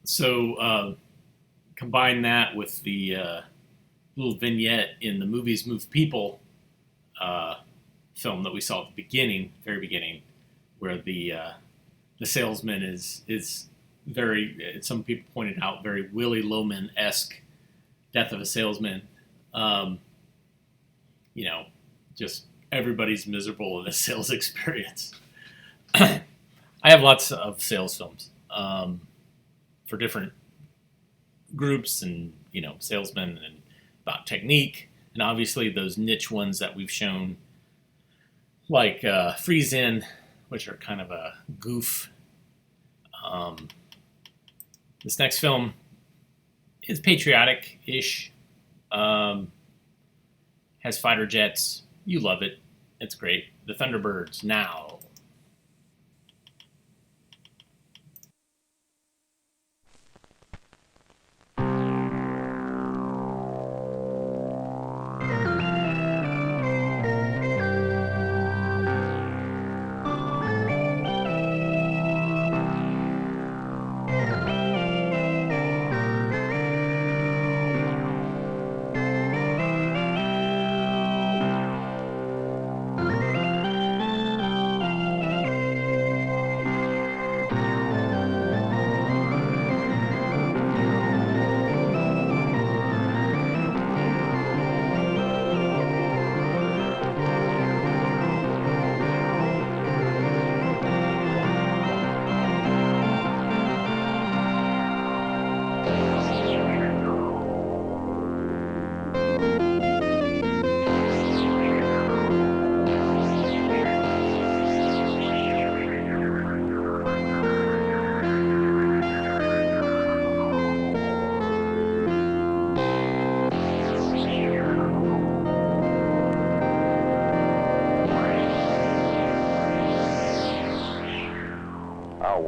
So combine that with the little vignette in the Movies Move People film that we saw at the beginning, very beginning, where the salesman is very, some people pointed out, very Willy Loman-esque Death of a Salesman. You know, just everybody's miserable in a sales experience. I have lots of sales films. For different groups and, you know, salesmen and about technique. And obviously those niche ones that we've shown, like Freeze In, which are kind of a goof. This next film is patriotic-ish. Has fighter jets. You love it. It's great. The Thunderbirds, now.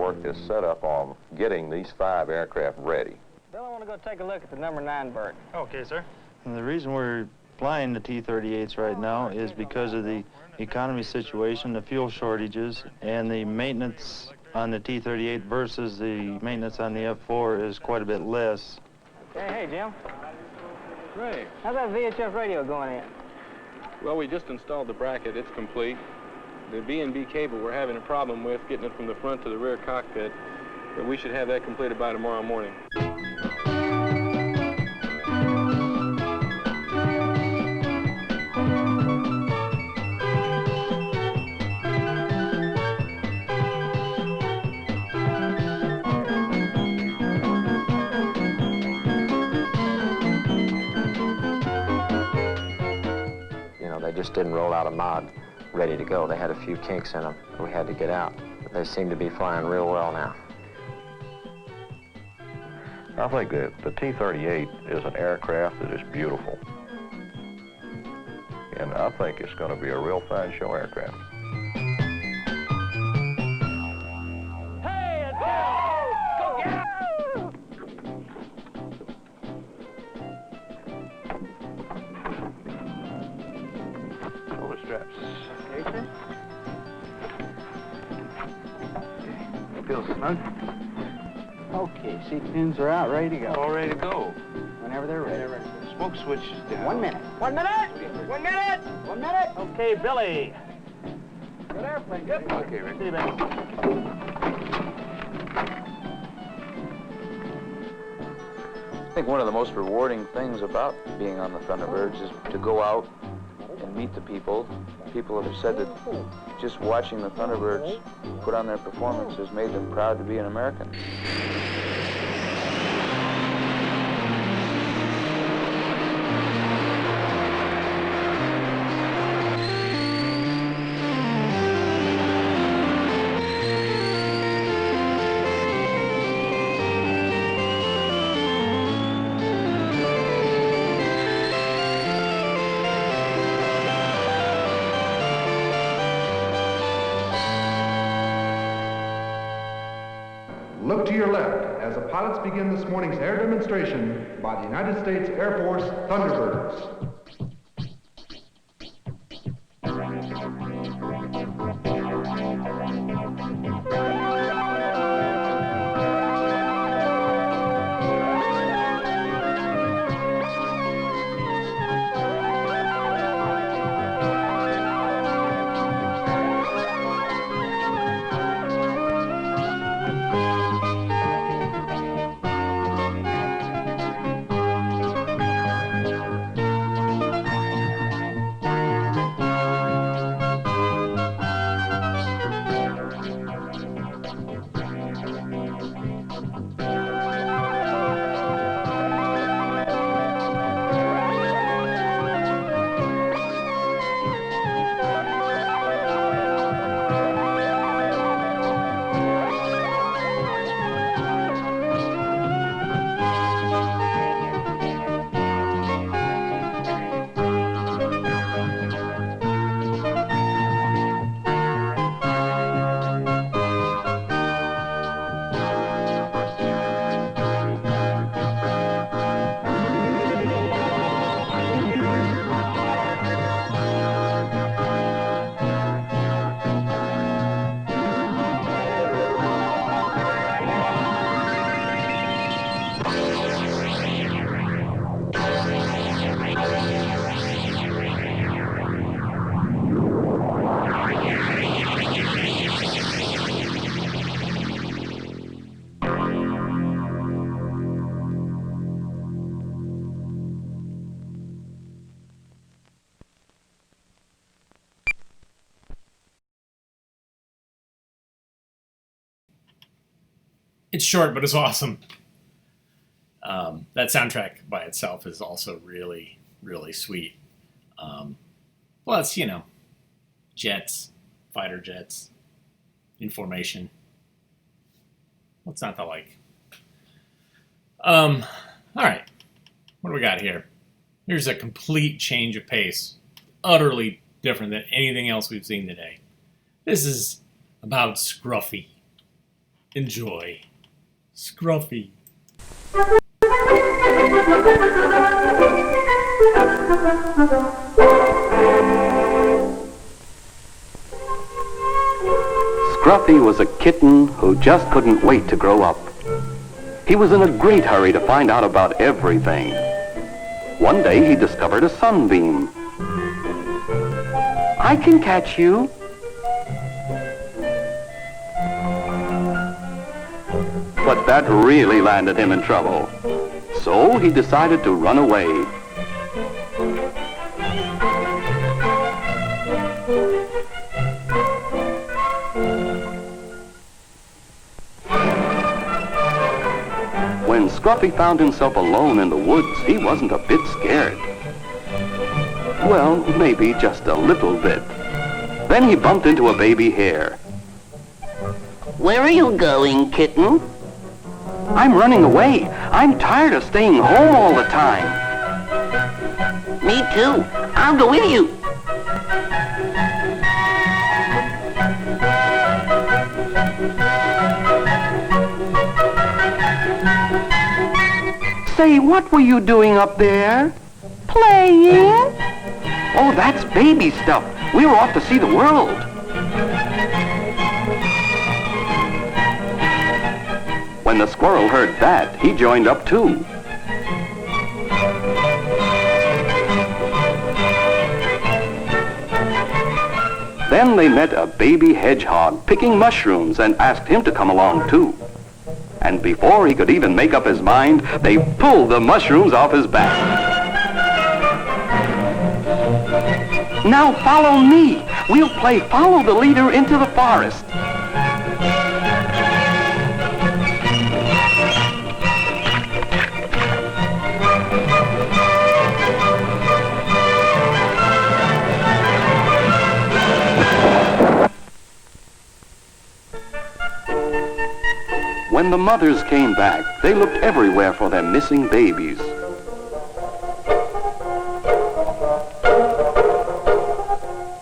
work is set up on getting these 5 aircraft ready. Bill, I want to go take a look at the number 9 bird. Okay, sir. And the reason we're flying the T-38s right now is because of the economy situation, the fuel shortages, and the maintenance on the T-38 versus the maintenance on the F-4 is quite a bit less. Hey, Jim. Ray. How's that VHF radio going in? Well, we just installed the bracket. It's complete. The B&B cable we're having a problem with, getting it from the front to the rear cockpit, but we should have that completed by tomorrow morning. They just didn't roll out a mod ready to go. They had a few kinks in them that we had to get out. But they seem to be flying real well now. I think that the T-38 is an aircraft that is beautiful. And I think it's going to be a real fine show aircraft. Hey, it's go get it! Straps. Okay, sir. Feel snug? Okay, seat pins are out, ready to go. All ready to go. Whenever they're ready. Smoke switch is down. 1 minute. 1 minute! 1 minute! 1 minute! Okay, Billy. Good airplane. Good. Okay, Rick. See you, Billy. I think one of the most rewarding things about being on the Thunderbirds is to go out and meet the people. People have said that just watching the Thunderbirds put on their performance has made them proud to be an American. Look to your left as the pilots begin this morning's air demonstration by the United States Air Force Thunderbirds. It's short, but it's awesome. That soundtrack by itself is also really, really sweet. Plus, jets, fighter jets, in formation. What's not to like? All right. What do we got here? Here's a complete change of pace. Utterly different than anything else we've seen today. This is about Scruffy. Enjoy. Scruffy. Scruffy was a kitten who just couldn't wait to grow up. He was in a great hurry to find out about everything. One day he discovered a sunbeam. I can catch you. But that really landed him in trouble. So he decided to run away. When Scruffy found himself alone in the woods, he wasn't a bit scared. Well, maybe just a little bit. Then he bumped into a baby hare. Where are you going, kitten? I'm running away. I'm tired of staying home all the time. Me too. I'll go with you. Say, what were you doing up there? Playing? Oh, that's baby stuff. We were off to see the world. When the squirrel heard that, he joined up too. Then they met a baby hedgehog picking mushrooms and asked him to come along too. And before he could even make up his mind, they pulled the mushrooms off his back. Now follow me. We'll play follow the leader into the forest. When the mothers came back, they looked everywhere for their missing babies.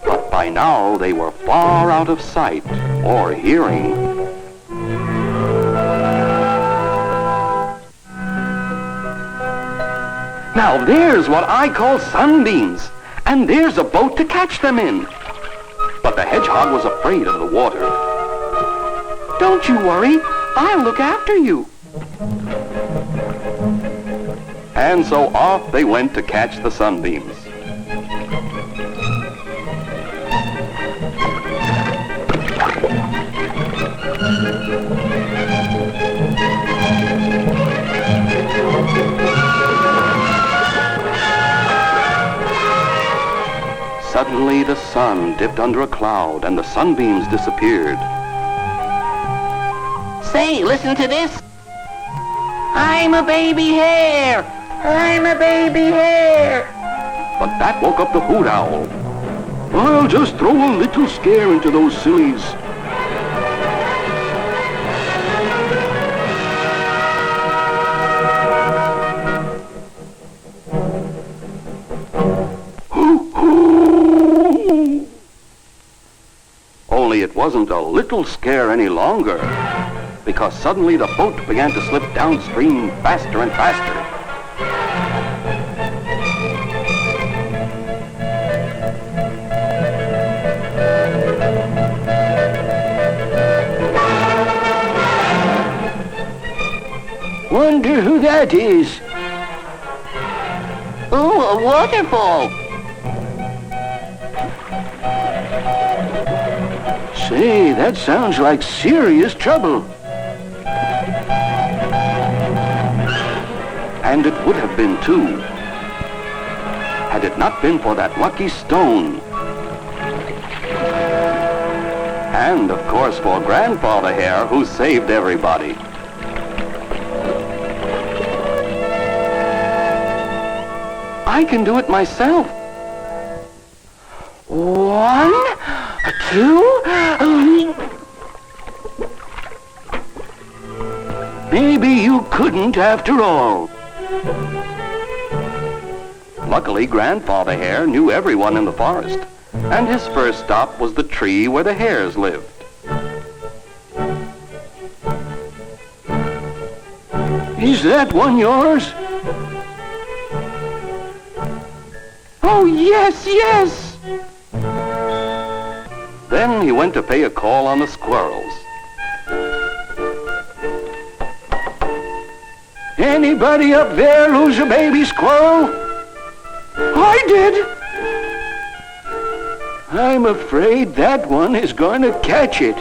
But by now, they were far out of sight or hearing. Now there's what I call sunbeams, and there's a boat to catch them in. But the hedgehog was afraid of the water. Don't you worry. I'll look after you. And so off they went to catch the sunbeams. Suddenly the sun dipped under a cloud and the sunbeams disappeared. Say, listen to this. I'm a baby hare. I'm a baby hare. But that woke up the hoot owl. I'll just throw a little scare into those sillies. Only it wasn't a little scare any longer, because suddenly the boat began to slip downstream faster and faster. Wonder who that is. Oh, a waterfall. Say, that sounds like serious trouble. And it would have been too, had it not been for that lucky stone. And of course for Grandfather Hare, who saved everybody. I can do it myself. 1, 2. Maybe you couldn't after all. Luckily, Grandfather Hare knew everyone in the forest, and his first stop was the tree where the hares lived. Is that one yours? Oh, yes, yes! Then he went to pay a call on the squirrels. Anybody up there lose a baby squirrel? I did. I'm afraid that one is going to catch it.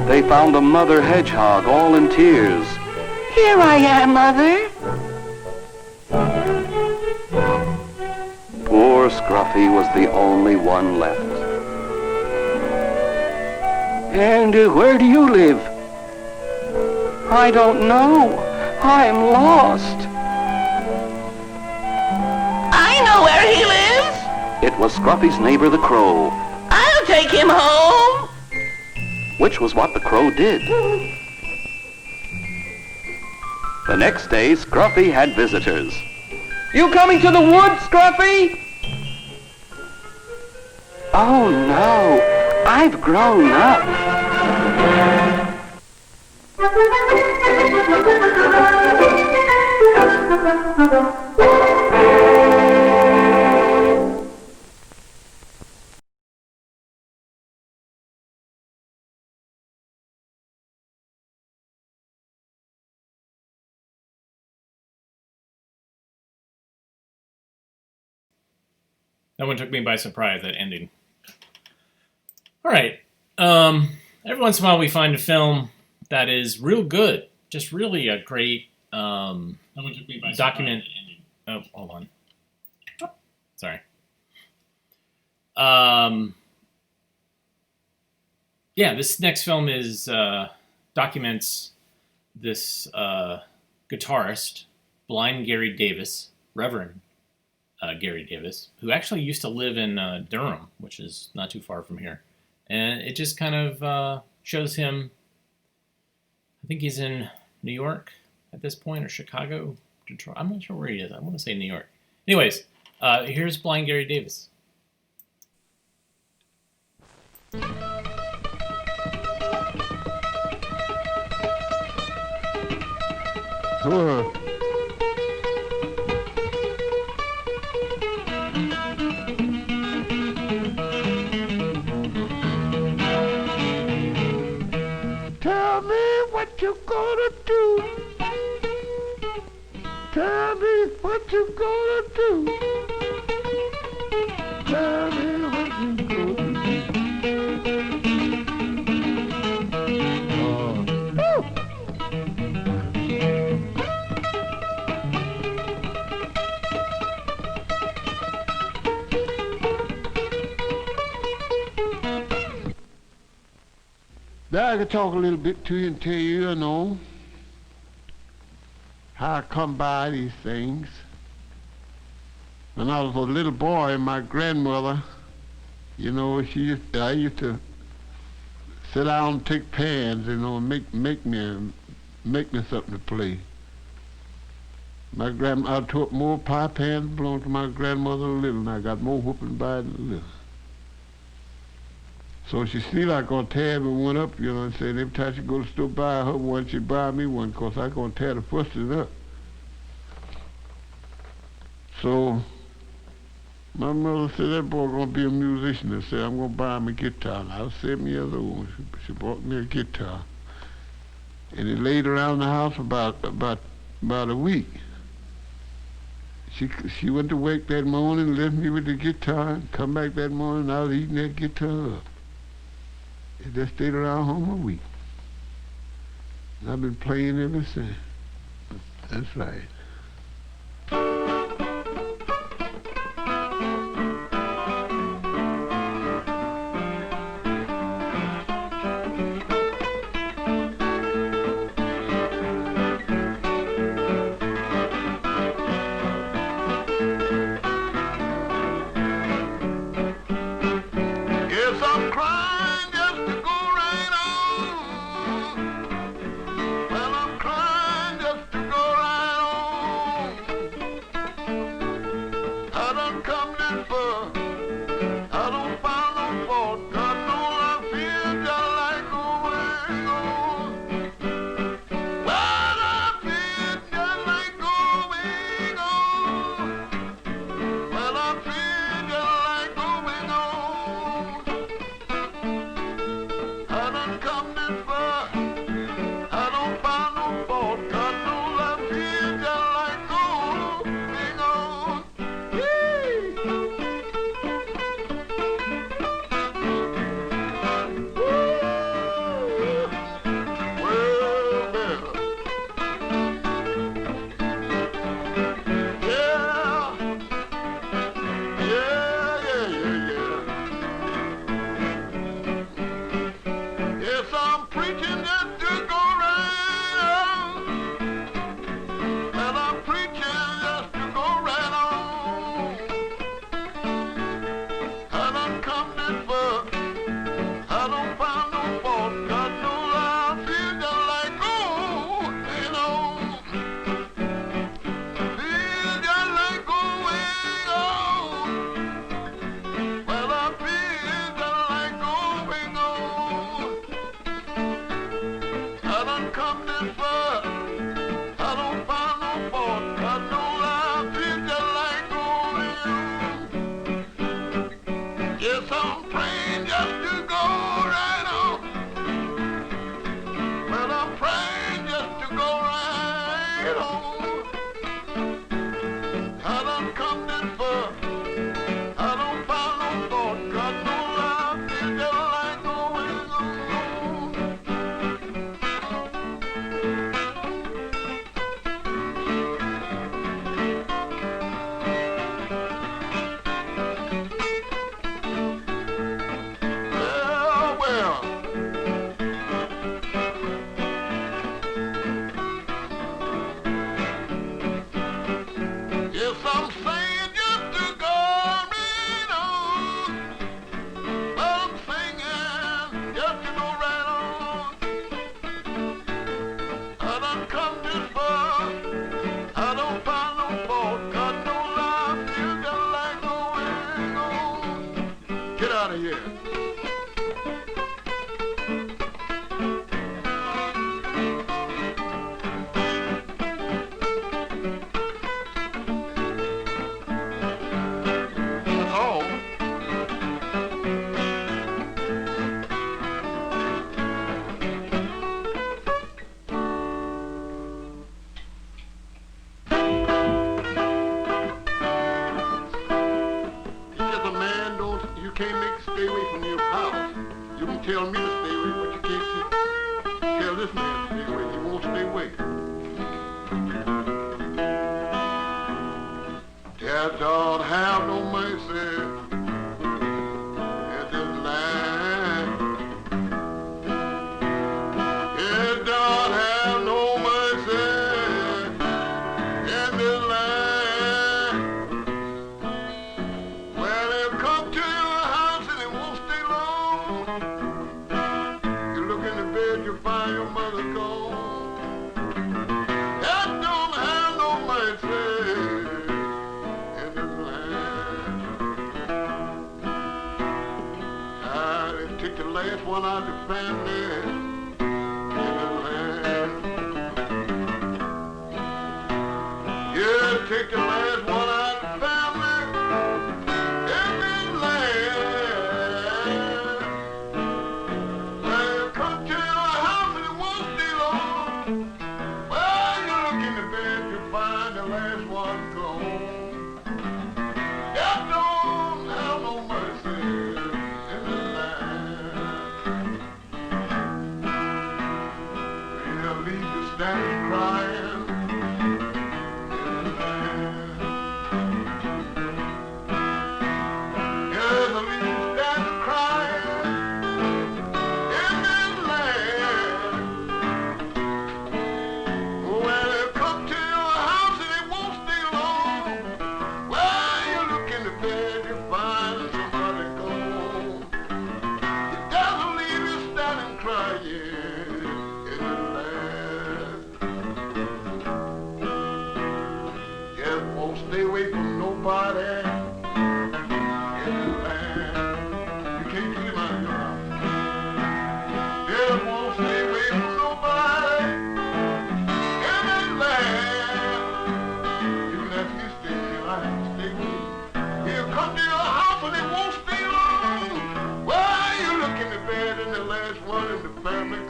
They found a mother hedgehog all in tears. Here I am, Mother. Poor Scruffy was the only one left. And where do you live? I don't know. I'm lost. I know where he lives. It was Scruffy's neighbor, the crow, I'll take him home. which was what the crow did. The next day, Scruffy had visitors. You coming to the woods, Scruffy? Oh, no. I've grown up. That one took me by surprise, that ending. All right. Every once in a while we find a film that is real good. Just really a great document. Oh, hold on. Sorry. Yeah, this next film is documents this guitarist, blind Gary Davis, Reverend Gary Davis, who actually used to live in Durham, which is not too far from here. And it just kind of shows him, I think he's in New York at this point, or Chicago, Detroit. I'm not sure where he is. I want to say New York. Anyways, here's blind Gary Davis. Tell me what you gonna do. Tell me what you gonna do. Tell me what you gonna Now I can talk a little bit to you and tell you, you know, how I come by these things. When I was a little boy, my grandmother, you know, I used to sit down and take pans, you know, and make me something to play. I took more pie pans belonged to my grandmother than little, and I got more whooping by it than little. So she see like gonna tear me one up, you know, and said every time she go to the store buy her one, she buy me one, cause I gonna tear the first one up. So my mother said that boy gonna be a musician, and said I'm gonna buy him a guitar. And I was 7 years old. She bought me a guitar, and it laid around the house about a week. She went to work that morning, left me with the guitar, and come back that morning, I was eating that guitar up. It just stayed around home a week. And I've been playing ever since. That's right.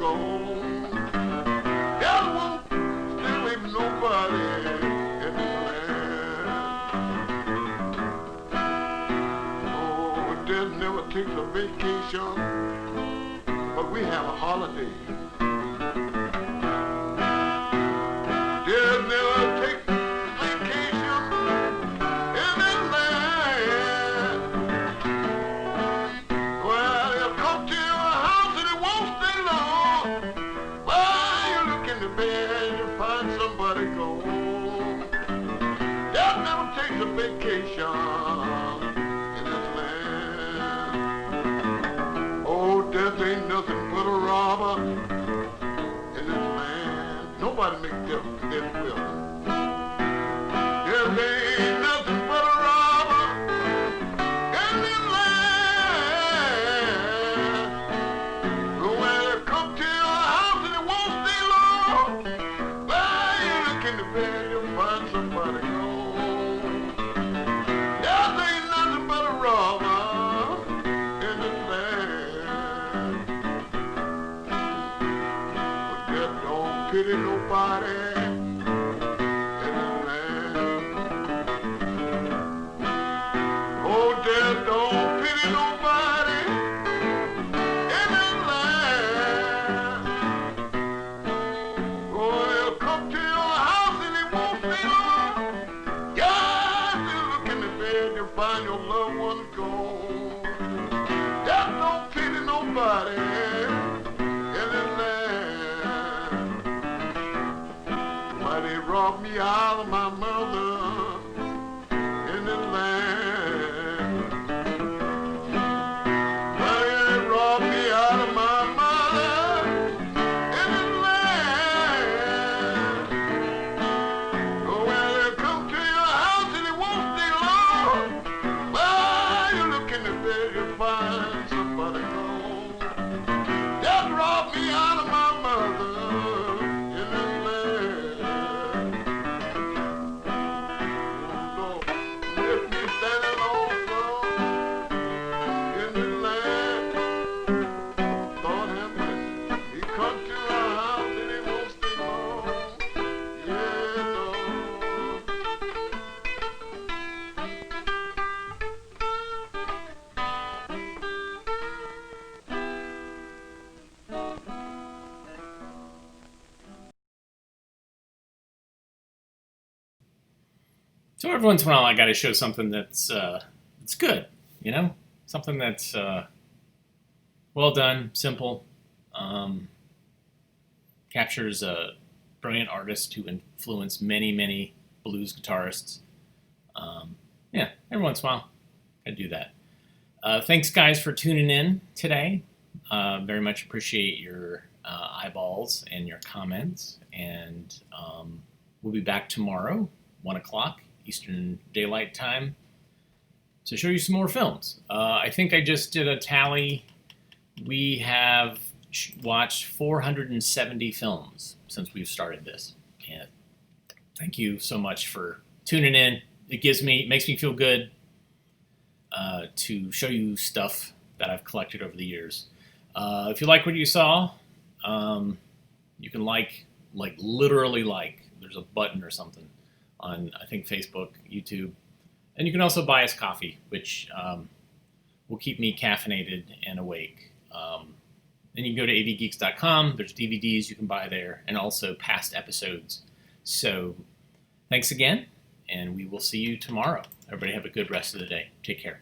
gone. Hell won't stay away from nobody in this land. Oh, Death never takes a vacation, but we have a holiday. Death never takes vacation in this land. Well, he'll come to your house and it won't stay long. While you look in the bed, you find somebody gone. Death never takes a vacation in this land. Oh, death ain't nothing but a robber in this land. Nobody makes death will. Death ain't nothing but a robber in this land. So when they come to your house and it won't stay long, while you look in the bed, you'll find somebody gone. Death ain't nothing but a robber in this land. But death don't pity nobody. Oh, death don't pity nobody in this land. Oh, he'll come to your house and it won't stay long. Yeah, you look in the bed, you'll find your loved ones gone. Death don't pity nobody in this land. Why they robbed me out of my mother in this land. Why they robbed me out of my mother in this land. Oh, well, they'll come to your house and it won't stay long. While you look in the bed, you'll find somebody gone. Death robbed me out of my mother in this land. Oh, Lord, left me standing lonesome in this land. Lord have mercy. He come to our house and it won't stay long. Yeah, Lord. So every once in a while, I got to show something that's good, something that's well done, simple, captures a brilliant artist who influenced many, many blues guitarists. Yeah, every once in a while, I do that. Thanks, guys, for tuning in today. Very much appreciate your eyeballs and your comments, and we'll be back tomorrow, 1 o'clock. Eastern Daylight Time to show you some more films. I think I just did a tally. We have watched 470 films since we've started this. And thank you so much for tuning in. It makes me feel good to show you stuff that I've collected over the years. If you like what you saw, you can literally like. There's a button or something on, I think, Facebook, YouTube. And you can also buy us coffee, which will keep me caffeinated and awake. Then you can go to avgeeks.com. There's DVDs you can buy there, and also past episodes. So thanks again, and we will see you tomorrow. Everybody have a good rest of the day. Take care.